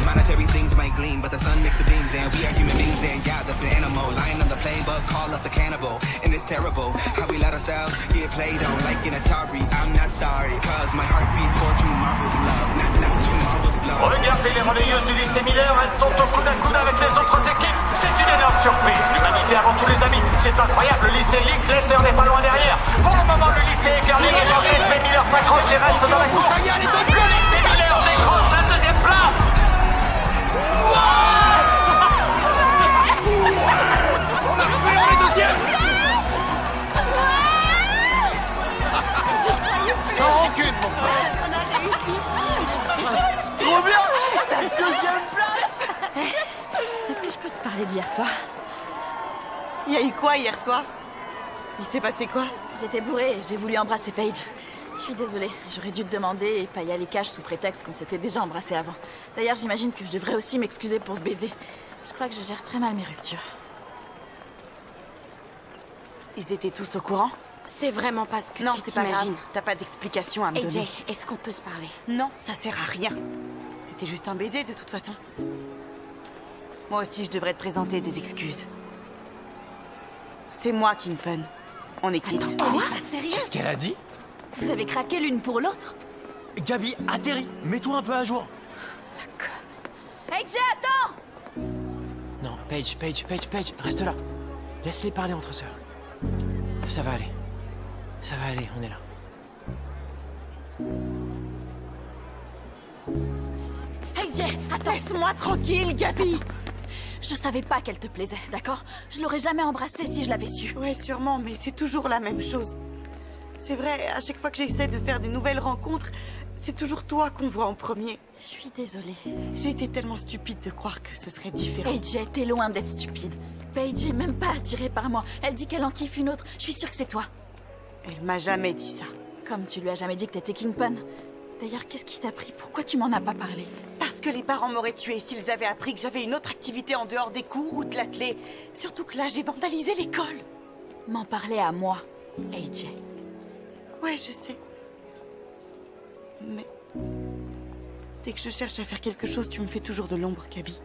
Monetary things might gleam, but the sun makes the beams, and we are human beings, and God, that's an animal. Lying on the plane, but call us a cannibal. And it's terrible how we let ourselves get played on like an Atari. I'm not sorry, cause my heart beats for tomorrow's love, not tomorrow's blood. Regardez les relayeuses du lycée Miller, elles sont au coude à coude avec les autres équipes. C'est une énorme surprise. L'humanité avant tous les amis. C'est incroyable, le lycée Leicester n'est pas loin derrière. Pour le moment, le lycée Curling est en tête, mais Miller s'accroche et reste dans la course. Le lycée Miller décroche la deuxième place. Sans rancune, mon pote. On a réussi. Trop bien. La deuxième place. Est-ce que je peux te parler d'hier soir? Il y a eu quoi hier soir? Il s'est passé quoi? J'étais bourrée et j'ai voulu embrasser Paige. Je suis désolée, j'aurais dû te demander et pas y aller cash sous prétexte qu'on s'était déjà embrassé avant. D'ailleurs, j'imagine que je devrais aussi m'excuser pour ce baiser. Je crois que je gère très mal mes ruptures. Ils étaient tous au courant? C'est vraiment pas ce que Non, tu c'est pas grave. t'imagines. T'as pas d'explication à me Hey donner. Jay, est-ce qu'on peut se parler? Non, ça sert à rien. C'était juste un baiser de toute façon. Moi aussi, je devrais te présenter des excuses. C'est moi, Kingpin. On est quitte. Elle est pas sérieuse? Qu'est-ce qu'elle a dit? Vous avez craqué l'une pour l'autre? Gabi, atterris. Mets-toi un peu à jour. Hey Jay, attends! Non, Paige, reste là. Laisse-les parler entre sœurs. Ça va aller. Ça va aller, on est là. Hey Jay, attends! Laisse-moi tranquille, Gabi! Je savais pas qu'elle te plaisait, d'accord? Je l'aurais jamais embrassée si je l'avais su. Ouais, sûrement, mais c'est toujours la même chose. C'est vrai, à chaque fois que j'essaie de faire de nouvelles rencontres, c'est toujours toi qu'on voit en premier. Je suis désolée. J'ai été tellement stupide de croire que ce serait différent. Hey Jay, t'es loin d'être stupide. Paige est même pas attirée par moi. Elle dit qu'elle en kiffe une autre. Je suis sûre que c'est toi. Elle m'a jamais dit ça. Comme tu lui as jamais dit que t'étais Kingpin. D'ailleurs, qu'est-ce qui t'a pris? Pourquoi tu m'en as pas parlé? Parce que les parents m'auraient tué s'ils avaient appris que j'avais une autre activité en dehors des cours ou de l'athlé. Surtout que là, j'ai vandalisé l'école. M'en parler à moi, AJ. Ouais, je sais. Mais... dès que je cherche à faire quelque chose, tu me fais toujours de l'ombre, Gabi.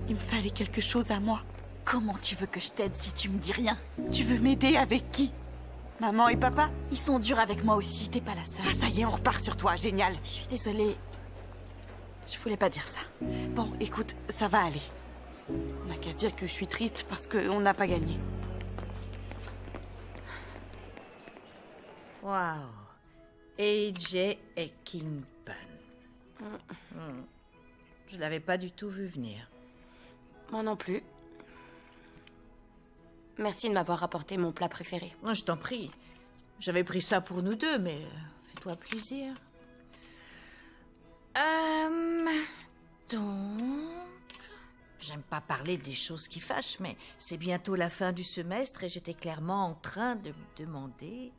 Il me fallait quelque chose à moi. Comment tu veux que je t'aide si tu me dis rien? Tu veux m'aider avec qui? Maman et papa? Ils sont durs avec moi aussi, t'es pas la seule. Ah, ça y est, on repart sur toi, génial. Je suis désolée. Je voulais pas dire ça. Bon, écoute, ça va aller. On n'a qu'à se dire que je suis triste parce qu'on n'a pas gagné. Waouh. AJ et Kingpin. Je l'avais pas du tout vu venir. Moi non plus. Merci de m'avoir apporté mon plat préféré. Oh, je t'en prie. J'avais pris ça pour nous deux, mais fais-toi plaisir. Donc... J'aime pas parler des choses qui fâchent, mais c'est bientôt la fin du semestre et j'étais clairement en train de me demander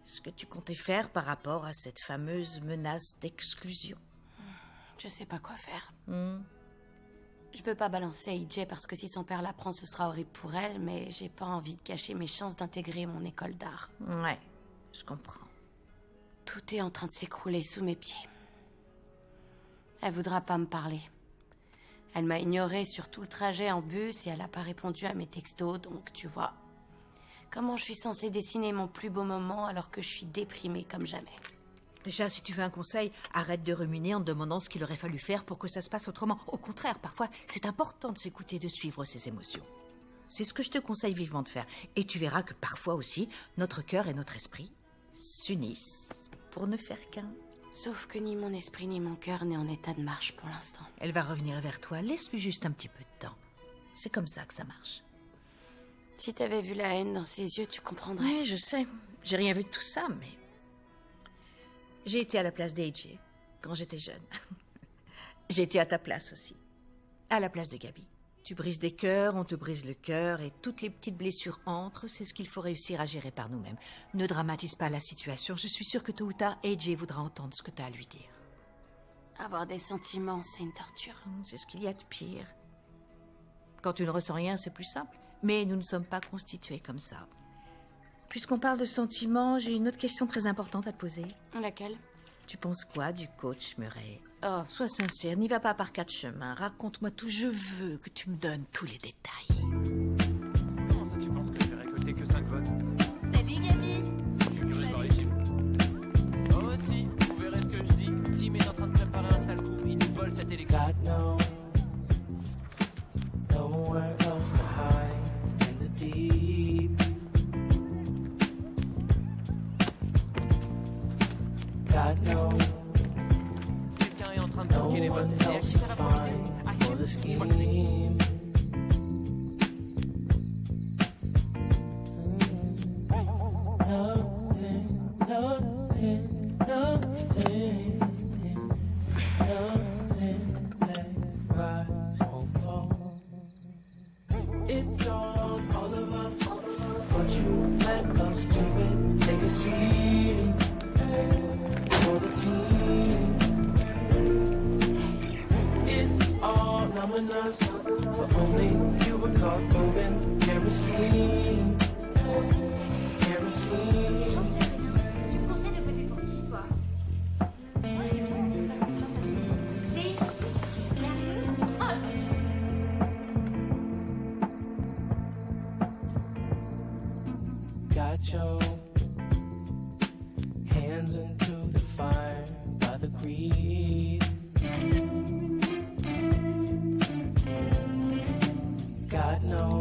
ce que tu comptais faire par rapport à cette fameuse menace d'exclusion. Je sais pas quoi faire. Je veux pas balancer AJ parce que si son père l'apprend, ce sera horrible pour elle, mais j'ai pas envie de gâcher mes chances d'intégrer mon école d'art. Ouais, je comprends. Tout est en train de s'écrouler sous mes pieds. Elle voudra pas me parler. Elle m'a ignorée sur tout le trajet en bus et elle n'a pas répondu à mes textos, donc tu vois. Comment je suis censée dessiner mon plus beau moment alors que je suis déprimée comme jamais? Déjà, si tu veux un conseil, arrête de ruminer en te demandant ce qu'il aurait fallu faire pour que ça se passe autrement. Au contraire, parfois, c'est important de s'écouter, de suivre ses émotions. C'est ce que je te conseille vivement de faire. Et tu verras que parfois aussi, notre cœur et notre esprit s'unissent pour ne faire qu'un. Sauf que ni mon esprit ni mon cœur n'est en état de marche pour l'instant. Elle va revenir vers toi, laisse-lui juste un petit peu de temps. C'est comme ça que ça marche. Si t'avais vu la haine dans ses yeux, tu comprendrais. Oui, je sais. J'ai rien vu de tout ça, mais... J'ai été à la place d'AJ quand j'étais jeune. J'ai été à ta place aussi. À la place de Gabi. Tu brises des cœurs, on te brise le cœur, et toutes les petites blessures entrent, c'est ce qu'il faut réussir à gérer par nous-mêmes. Ne dramatise pas la situation, je suis sûre que tôt ou tard, AJ voudra entendre ce que tu as à lui dire. Avoir des sentiments, c'est une torture. C'est ce qu'il y a de pire. Quand tu ne ressens rien, c'est plus simple. Mais nous ne sommes pas constitués comme ça. Puisqu'on parle de sentiments, j'ai une autre question très importante à te poser. Laquelle? Tu penses quoi du coach Murray? Oh. Sois sincère, n'y va pas par 4 chemins. Raconte-moi tout, je veux que tu me donnes tous les détails. Comment ça, tu penses que je vais récolter que 5 votes? Salut Gabi. Je suis curieuse dans les chiffres. Oh si, vous verrez ce que je dis. Tim est en train de préparer un sale coup. Il nous vole cette élection. Nowhere else to hide in the deep. God knows. Quelqu'un est en train de bloquer les votes. Et à qui ça va profiter? À qui? Je vois que c'est... It's on all of us, but you let us do it. Take a seat for the team. It's all ominous, for only you were caught moving. Kerosene, kerosene. Tu me conseilles de voter pour qui, toi? Moi, j'ai vraiment envie de faire confiance à Stacy. Sérieux? Got your hands into the fire by the greed. Got no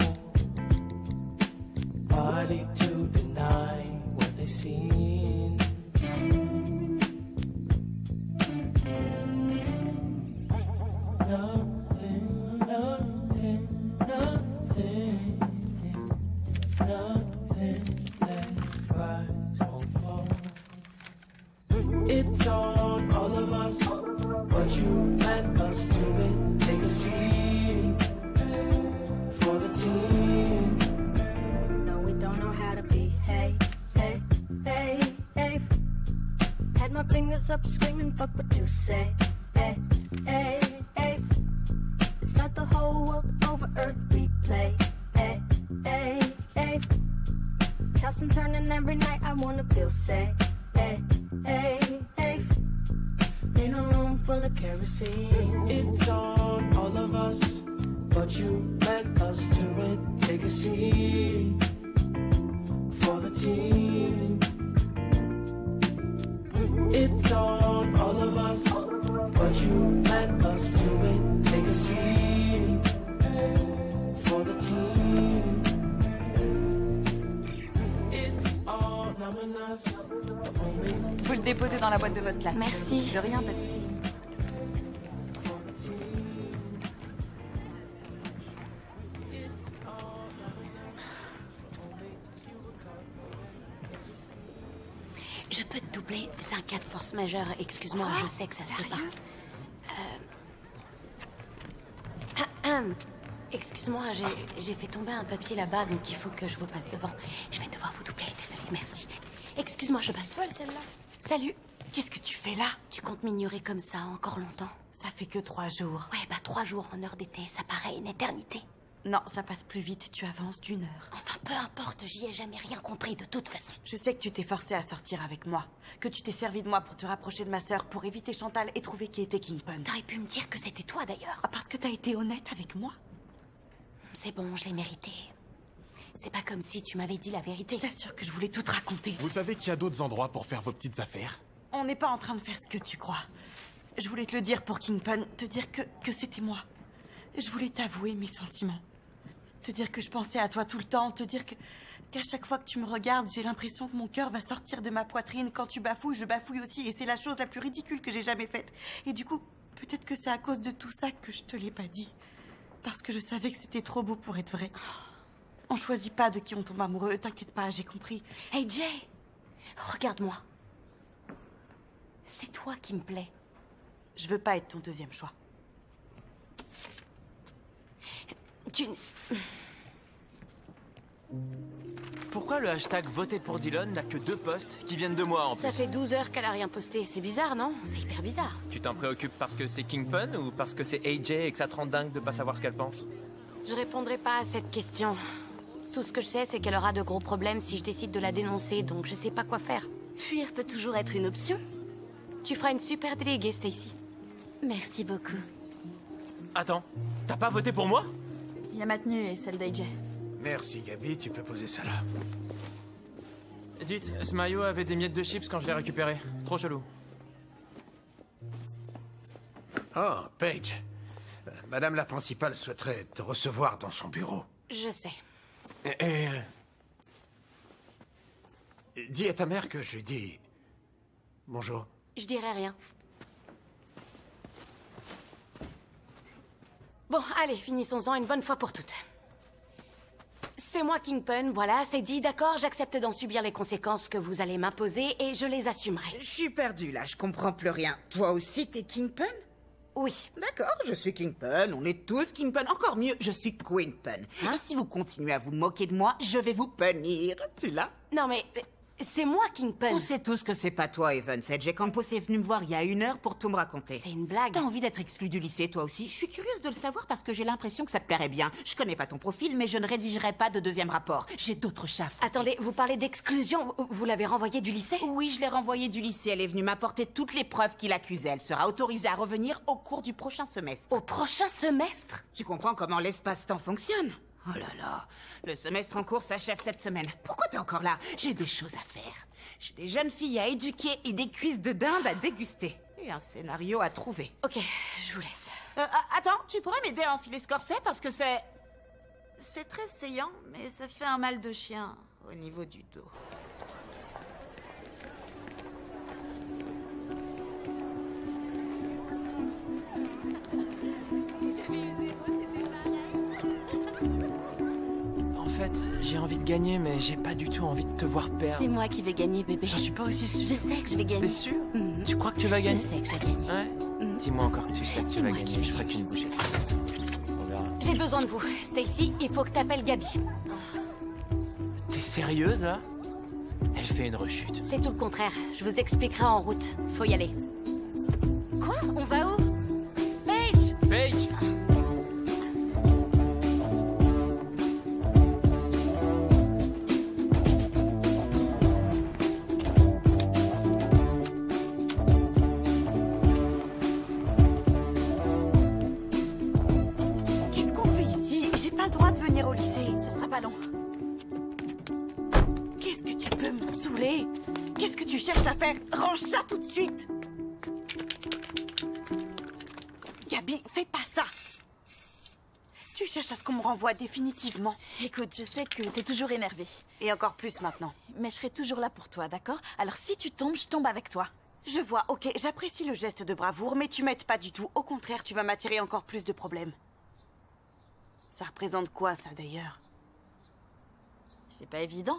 body to deny what they seen. Nothing, nothing, nothing, nothing that rise or fall. It's on all of us, but you let us do it. Take a seat for the team. No, we don't know how to behave. Hey, hey, hey. Had my fingers up screaming, fuck what you say. Hey, hey, hey. It's not the whole world over earth we play. Hey, hey, hey. Toss and turning every night, I wanna feel safe. Hey, hey, hey. Ain't no room full of kerosene. It's on all of us, but you let us do it. Take a seat for the team. It's on all of us, but you let us do it. Take a seat for the team. It's all ominous, only. Faut le déposer dans la boîte de votre classe. Merci. De rien, pas de souci. Je peux te doubler, c'est un cas de force majeure. Excuse-moi, je sais que ça se fait pas. Excuse-moi, j'ai fait tomber un papier là-bas, donc il faut que je vous passe devant. Je vais devoir vous doubler, désolée, merci. Excuse-moi, je passe. Folle celle-là. Salut. Qu'est-ce que tu fais là? Tu comptes m'ignorer comme ça encore longtemps? Ça fait que 3 jours. Ouais, bah 3 jours en heure d'été, ça paraît une éternité. Non, ça passe plus vite, tu avances d'1 heure. Enfin, peu importe, j'y ai jamais rien compris de toute façon. Je sais que tu t'es forcé à sortir avec moi, que tu t'es servi de moi pour te rapprocher de ma sœur, pour éviter Chantal et trouver qui était Kingpin. T'aurais pu me dire que c'était toi d'ailleurs. Ah, parce que t'as été honnête avec moi. C'est bon, je l'ai mérité. C'est pas comme si tu m'avais dit la vérité. Je t'assure que je voulais tout te raconter. Vous savez qu'il y a d'autres endroits pour faire vos petites affaires? On n'est pas en train de faire ce que tu crois. Je voulais te le dire pour Kingpin, te dire que c'était moi. Je voulais t'avouer mes sentiments. Te dire que je pensais à toi tout le temps, te dire qu'à chaque fois que tu me regardes, j'ai l'impression que mon cœur va sortir de ma poitrine. Quand tu bafouilles, je bafouille aussi, et c'est la chose la plus ridicule que j'ai jamais faite. Et du coup, peut-être que c'est à cause de tout ça que je te l'ai pas dit. Parce que je savais que c'était trop beau pour être vrai. On choisit pas de qui on tombe amoureux, t'inquiète pas, j'ai compris. Hey Jay, regarde-moi. C'est toi qui me plais. Je veux pas être ton deuxième choix. Pourquoi le hashtag voter pour Dylan n'a que 2 posts qui viennent de moi en plus? Ça fait 12 heures qu'elle a rien posté. C'est bizarre, non? C'est hyper bizarre. Tu t'en préoccupes parce que c'est Kingpin ou parce que c'est AJ et que ça te rend dingue de pas savoir ce qu'elle pense? Je répondrai pas à cette question. Tout ce que je sais, c'est qu'elle aura de gros problèmes si je décide de la dénoncer, donc je sais pas quoi faire. Fuir peut toujours être une option. Tu feras une super déléguée, Stacy. Merci beaucoup. Attends, t'as pas voté pour moi? Il y a ma tenue et celle d'AJ. Merci, Gabi, tu peux poser ça là. Dites, ce maillot avait des miettes de chips quand je l'ai récupéré. Trop chelou. Oh, Paige. Madame la principale souhaiterait te recevoir dans son bureau. Je sais. Dis à ta mère que je lui dis... Bonjour. Je dirai rien. Bon, allez, finissons-en une bonne fois pour toutes. C'est moi Kingpin, voilà, c'est dit, d'accord, j'accepte d'en subir les conséquences que vous allez m'imposer et je les assumerai. Je suis perdue là, je comprends plus rien. Toi aussi t'es Kingpin? Oui. D'accord, je suis Kingpin, on est tous Kingpin. Encore mieux, je suis Queenpin. Et si vous continuez à vous moquer de moi, je vais vous punir. Tu l'as? Non mais... c'est moi Kingpin. On sait tous que c'est pas toi, Evan. C'est Jay Campos est venu me voir il y a 1 heure pour tout me raconter. C'est une blague. T'as envie d'être exclu du lycée, toi aussi? Je suis curieuse de le savoir parce que j'ai l'impression que ça te plairait bien. Je connais pas ton profil, mais je ne rédigerai pas de 2e rapport. J'ai d'autres chats. Attendez, vous parlez d'exclusion. Vous l'avez renvoyée du lycée? Oui, je l'ai renvoyée du lycée. Elle est venue m'apporter toutes les preuves qu'il accusait. Elle sera autorisée à revenir au cours du prochain semestre. Au prochain semestre? Tu comprends comment l'espace-temps fonctionne? Oh là là, le semestre en cours s'achève cette semaine. Pourquoi t'es encore là? J'ai des choses à faire. J'ai des jeunes filles à éduquer et des cuisses de dinde à déguster. Et un scénario à trouver. Ok, je vous laisse. Attends, tu pourrais m'aider à enfiler ce corset parce que c'est... C'est très saillant, mais ça fait un mal de chien au niveau du dos. En fait, j'ai envie de gagner, mais j'ai pas du tout envie de te voir perdre. C'est moi qui vais gagner, bébé. J'en suis pas aussi sûr. Je sais que je vais gagner. T'es sûr? Tu crois que tu vas gagner? Je sais que je vais gagner. Ouais? Dis-moi encore que tu sais que tu vas gagner. Je ferai qu'une bouchée. On verra. J'ai besoin de vous. Stacy, il faut que t'appelles Gabi. T'es sérieuse, là? Elle fait une rechute. C'est tout le contraire. Je vous expliquerai en route. Faut y aller. Quoi? On va où? Paige! Paige! Qu'est-ce qu'on fait ici? J'ai pas le droit de venir au lycée. Ça sera pas long. Qu'est-ce que tu peux me saouler? Qu'est-ce que tu cherches à faire? Range ça tout de suite! Gabi, fais pas ça! Tu cherches à ce qu'on me renvoie définitivement. Écoute, je sais que t'es toujours énervée. Et encore plus maintenant. Mais je serai toujours là pour toi, d'accord? Alors si tu tombes, je tombe avec toi. Je vois, ok, j'apprécie le geste de bravoure, mais tu m'aides pas du tout. Au contraire, tu vas m'attirer encore plus de problèmes. Ça représente quoi, ça, d'ailleurs? C'est pas évident.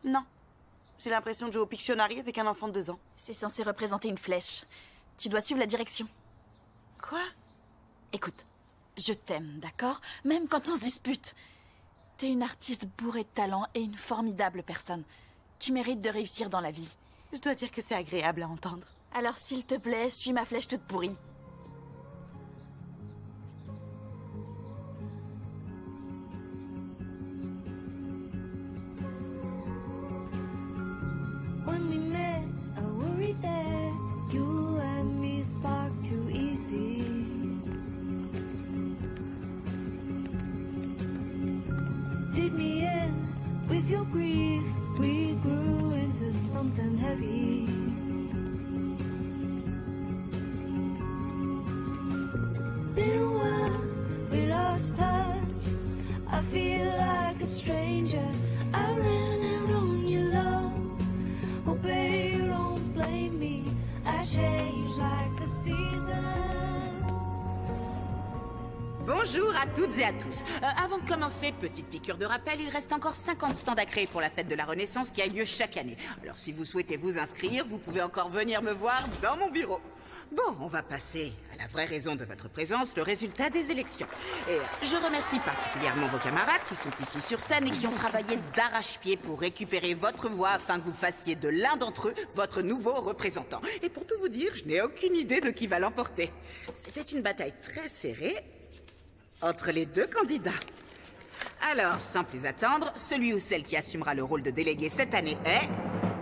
Non. J'ai l'impression de jouer au Pictionary avec un enfant de 2 ans. C'est censé représenter une flèche. Tu dois suivre la direction. Quoi? Écoute, je t'aime, d'accord? Même quand on se dispute. T'es une artiste bourrée de talent et une formidable personne. Tu mérites de réussir dans la vie. Je dois dire que c'est agréable à entendre. Alors s'il te plaît, suis ma flèche toute pourrie. With your grief, we grew into something heavy. Been a while, we lost touch. I feel like a stranger. I ran out on your love. Oh, babe, don't blame me. I changed like the seasons. Bonjour à toutes et à tous. Avant de commencer, petite piqûre de rappel, il reste encore 50 stands à créer pour la fête de la Renaissance qui a lieu chaque année. Alors si vous souhaitez vous inscrire, vous pouvez encore venir me voir dans mon bureau. Bon, on va passer à la vraie raison de votre présence, le résultat des élections. Et je remercie particulièrement vos camarades qui sont ici sur scène et qui ont travaillé d'arrache-pied pour récupérer votre voix afin que vous fassiez de l'un d'entre eux votre nouveau représentant. Et pour tout vous dire, je n'ai aucune idée de qui va l'emporter. C'était une bataille très serrée entre les deux candidats. Alors, sans plus attendre, celui ou celle qui assumera le rôle de délégué cette année est...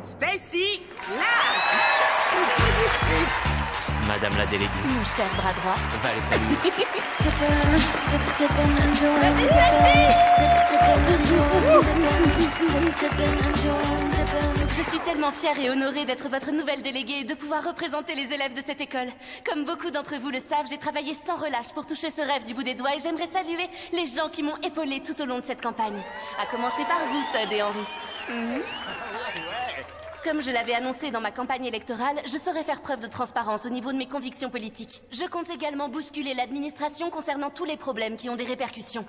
Stacy Lark. Madame la déléguée. Mon cher bras droit. Va les saluer. Je suis tellement fière et honorée d'être votre nouvelle déléguée et de pouvoir représenter les élèves de cette école. Comme beaucoup d'entre vous le savent, j'ai travaillé sans relâche pour toucher ce rêve du bout des doigts et j'aimerais saluer les gens qui m'ont épaulée tout au long de cette campagne. À commencer par vous, Todd et Henry. Comme je l'avais annoncé dans ma campagne électorale, je saurais faire preuve de transparence au niveau de mes convictions politiques. Je compte également bousculer l'administration concernant tous les problèmes qui ont des répercussions.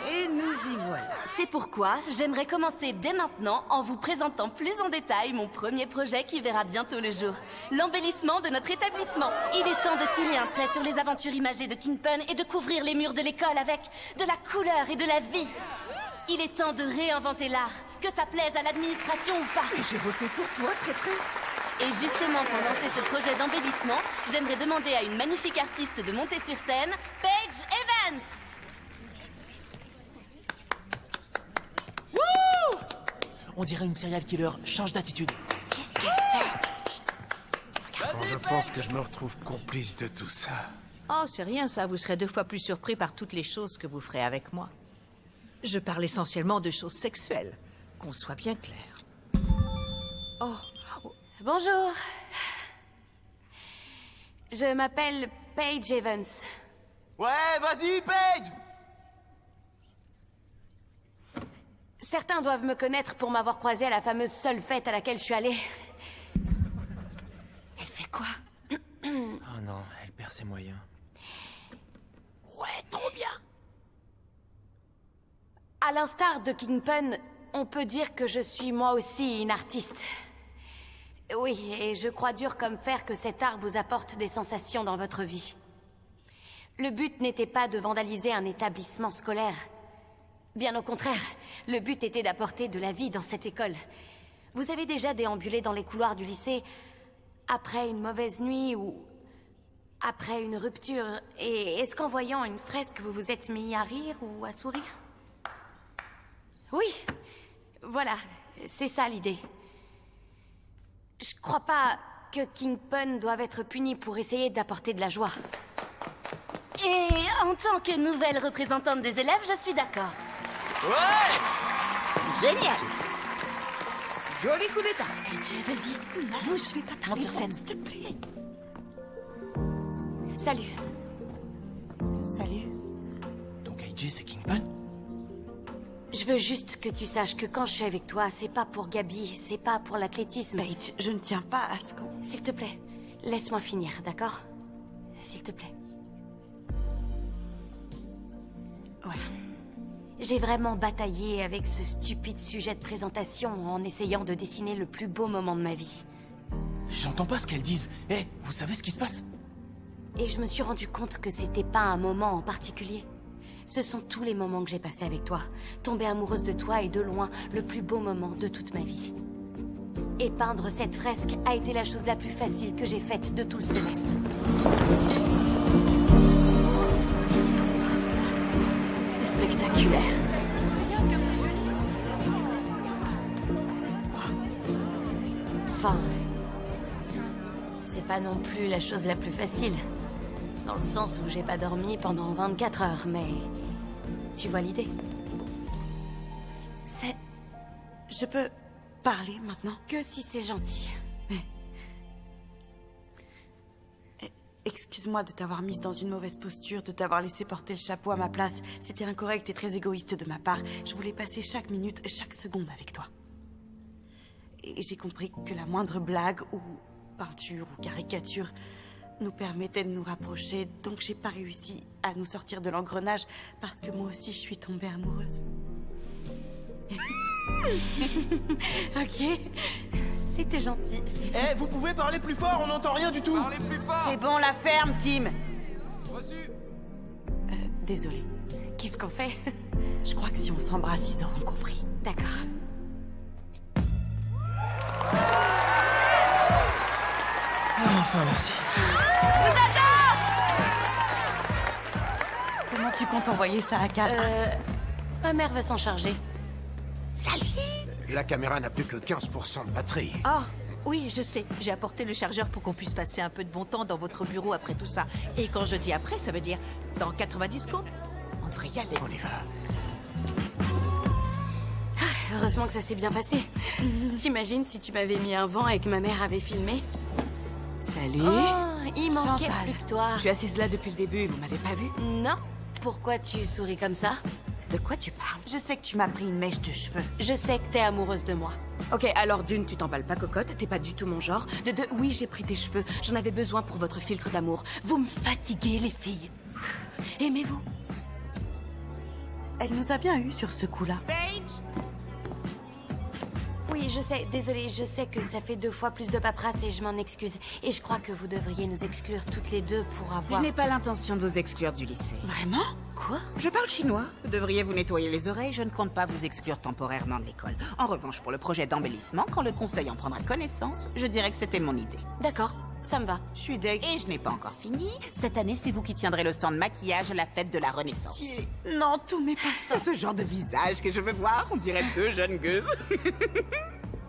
Et nous y voilà. C'est pourquoi j'aimerais commencer dès maintenant en vous présentant plus en détail mon premier projet qui verra bientôt le jour. L'embellissement de notre établissement. Il est temps de tirer un trait sur les aventures imagées de Kingpin et de couvrir les murs de l'école avec de la couleur et de la vie. Il est temps de réinventer l'art, que ça plaise à l'administration ou pas. Et j'ai voté pour toi, traîtresse. Et justement, pour lancer ce projet d'embellissement, j'aimerais demander à une magnifique artiste de monter sur scène, Paige Evans. Wouh! On dirait une serial killer. Change d'attitude. Qu'est-ce qu'elle fait? Quand je pense que je me retrouve complice de tout ça. Oh, c'est rien ça, vous serez 2 fois plus surpris par toutes les choses que vous ferez avec moi. Je parle essentiellement de choses sexuelles, qu'on soit bien clair. Oh. Bonjour. Je m'appelle Paige Evans. Ouais, vas-y, Paige! Certains doivent me connaître pour m'avoir croisée à la fameuse seule fête à laquelle je suis allée. Elle fait quoi? Oh non, elle perd ses moyens. Ouais, trop bien. À l'instar de Kingpin, on peut dire que je suis moi aussi une artiste. Oui, et je crois dur comme fer que cet art vous apporte des sensations dans votre vie. Le but n'était pas de vandaliser un établissement scolaire. Bien au contraire, le but était d'apporter de la vie dans cette école. Vous avez déjà déambulé dans les couloirs du lycée après une mauvaise nuit ou après une rupture, et est-ce qu'en voyant une fresque, vous vous êtes mis à rire ou à sourire? Oui, voilà, c'est ça l'idée. Je crois pas que Kingpin doive être puni pour essayer d'apporter de la joie. Et en tant que nouvelle représentante des élèves, je suis d'accord. Ouais! Génial! Joli coup d'état. Vas-y, bouge, je vais pas parler sur scène, s'il te plaît. Salut. Salut. Donc AJ, c'est Kingpin? Je veux juste que tu saches que quand je suis avec toi, c'est pas pour Gabi, c'est pas pour l'athlétisme. Paige, je ne tiens pas à ce qu'on... S'il te plaît, laisse-moi finir, d'accord? S'il te plaît. Ouais. J'ai vraiment bataillé avec ce stupide sujet de présentation en essayant de dessiner le plus beau moment de ma vie. J'entends pas ce qu'elles disent. Eh, vous savez ce qui se passe? Et je me suis rendu compte que c'était pas un moment en particulier. Ce sont tous les moments que j'ai passés avec toi. Tomber amoureuse de toi est de loin le plus beau moment de toute ma vie. Et peindre cette fresque a été la chose la plus facile que j'ai faite de tout le semestre. C'est spectaculaire. Enfin, c'est pas non plus la chose la plus facile. Dans le sens où j'ai pas dormi pendant 24 heures, mais... Tu vois l'idée? Je peux parler maintenant? Que si c'est gentil. Excuse-moi de t'avoir mise dans une mauvaise posture, de t'avoir laissé porter le chapeau à ma place. C'était incorrect et très égoïste de ma part. Je voulais passer chaque minute, chaque seconde avec toi. Et j'ai compris que la moindre blague ou peinture ou caricature nous permettait de nous rapprocher. Donc j'ai pas réussi à nous sortir de l'engrenage parce que moi aussi je suis tombée amoureuse. Ok, c'était gentil. Eh, vous pouvez parler plus fort, on n'entend rien du tout. Parlez plus fort. C'est bon, la ferme, Tim. Reçu. Désolée. Qu'est-ce qu'on fait? Je crois que si on s'embrasse, ils auront compris. D'accord. Enfin, merci. Comment tu comptes envoyer ça à Cal? Ma mère va s'en charger. Salut! La caméra n'a plus que 15% de batterie. Oh, oui, je sais. J'ai apporté le chargeur pour qu'on puisse passer un peu de bon temps dans votre bureau après tout ça. Et quand je dis après, ça veut dire dans 90 secondes. On devrait y aller. On y va. Heureusement que ça s'est bien passé. T'imagines si tu m'avais mis un vent et que ma mère avait filmé? Salut. Oh, il manquait Chantal. plus que toi. Je suis assise là depuis le début et vous m'avez pas vue? Non. Pourquoi tu souris comme ça? De quoi tu parles? Je sais que tu m'as pris une mèche de cheveux. Je sais que t'es amoureuse de moi. Ok, alors d'une, tu t'emballes pas cocotte, t'es pas du tout mon genre. De deux, oui, j'ai pris tes cheveux, j'en avais besoin pour votre filtre d'amour. Vous me fatiguez, les filles. Aimez-vous? Elle nous a bien eu sur ce coup-là. Oui, je sais, désolée, je sais que ça fait 2 fois plus de paperasse et je m'en excuse. Et je crois que vous devriez nous exclure toutes les deux pour avoir... Je n'ai pas l'intention de vous exclure du lycée. Vraiment? Quoi? Je parle chinois. Vous devriez vous nettoyer les oreilles, je ne compte pas vous exclure temporairement de l'école. En revanche, pour le projet d'embellissement, quand le conseil en prendra connaissance, je dirais que c'était mon idée. D'accord, ça me va. Je suis deg. Et je n'ai pas encore fini. Cette année, c'est vous qui tiendrez le stand maquillage à la fête de la Renaissance. Non, tout m'est pas ça. C'est ce genre de visage que je veux voir, on dirait 2 jeunes gueuses.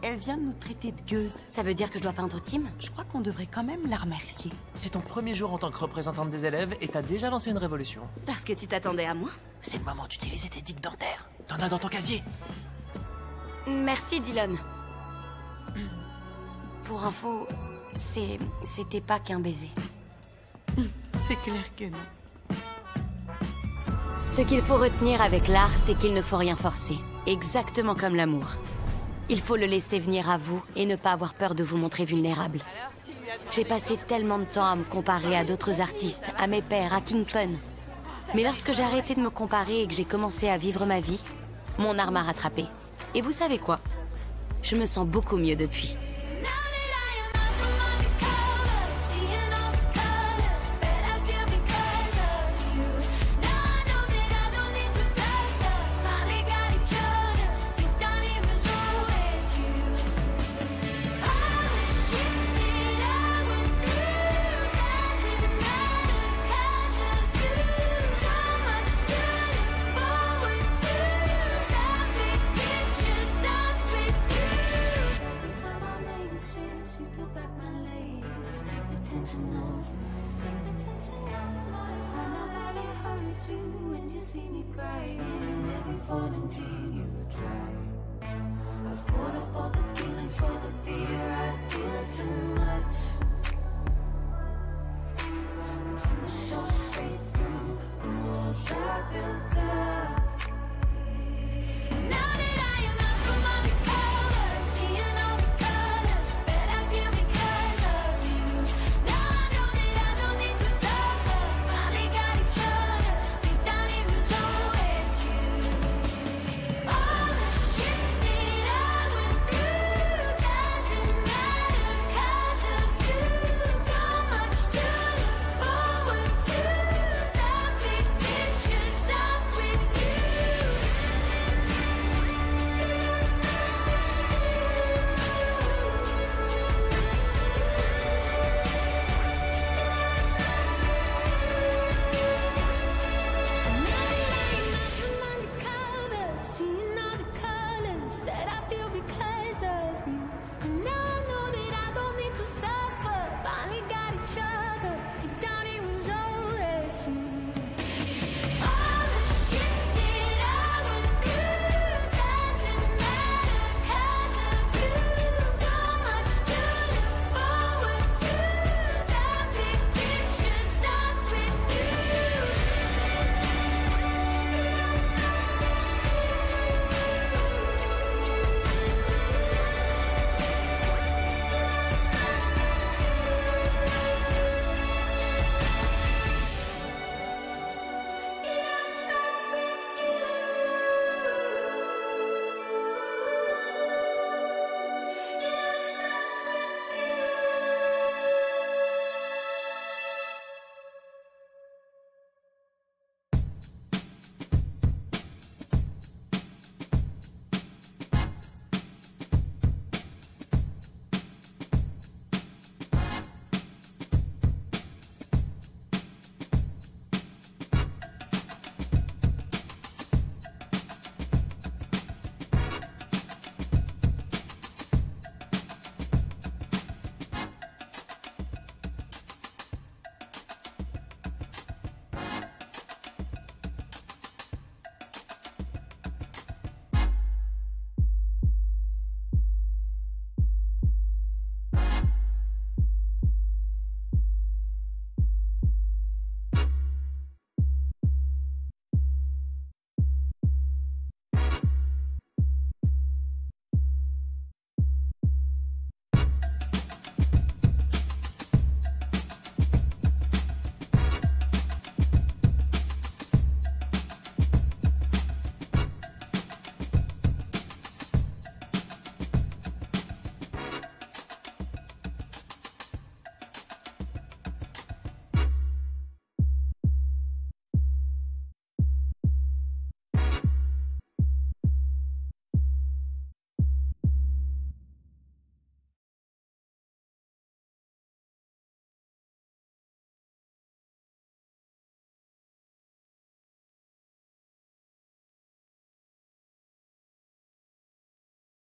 Elle vient de nous traiter de gueuse. Ça veut dire que je dois peindre Tim? Je crois qu'on devrait quand même la remercier. C'est ton premier jour en tant que représentante des élèves et t'as déjà lancé une révolution. Parce que tu t'attendais à moi? C'est le moment d'utiliser tes digues dentaires. T'en as dans ton casier. Merci, Dylan. Pour info, c'était pas qu'un baiser. C'est clair que non. Ce qu'il faut retenir avec l'art, c'est qu'il ne faut rien forcer. Exactement comme l'amour. Il faut le laisser venir à vous et ne pas avoir peur de vous montrer vulnérable. J'ai passé tellement de temps à me comparer à d'autres artistes, à mes pairs, à Kingpin. Mais lorsque j'ai arrêté de me comparer et que j'ai commencé à vivre ma vie, mon art m'a rattrapé. Et vous savez quoi? Je me sens beaucoup mieux depuis.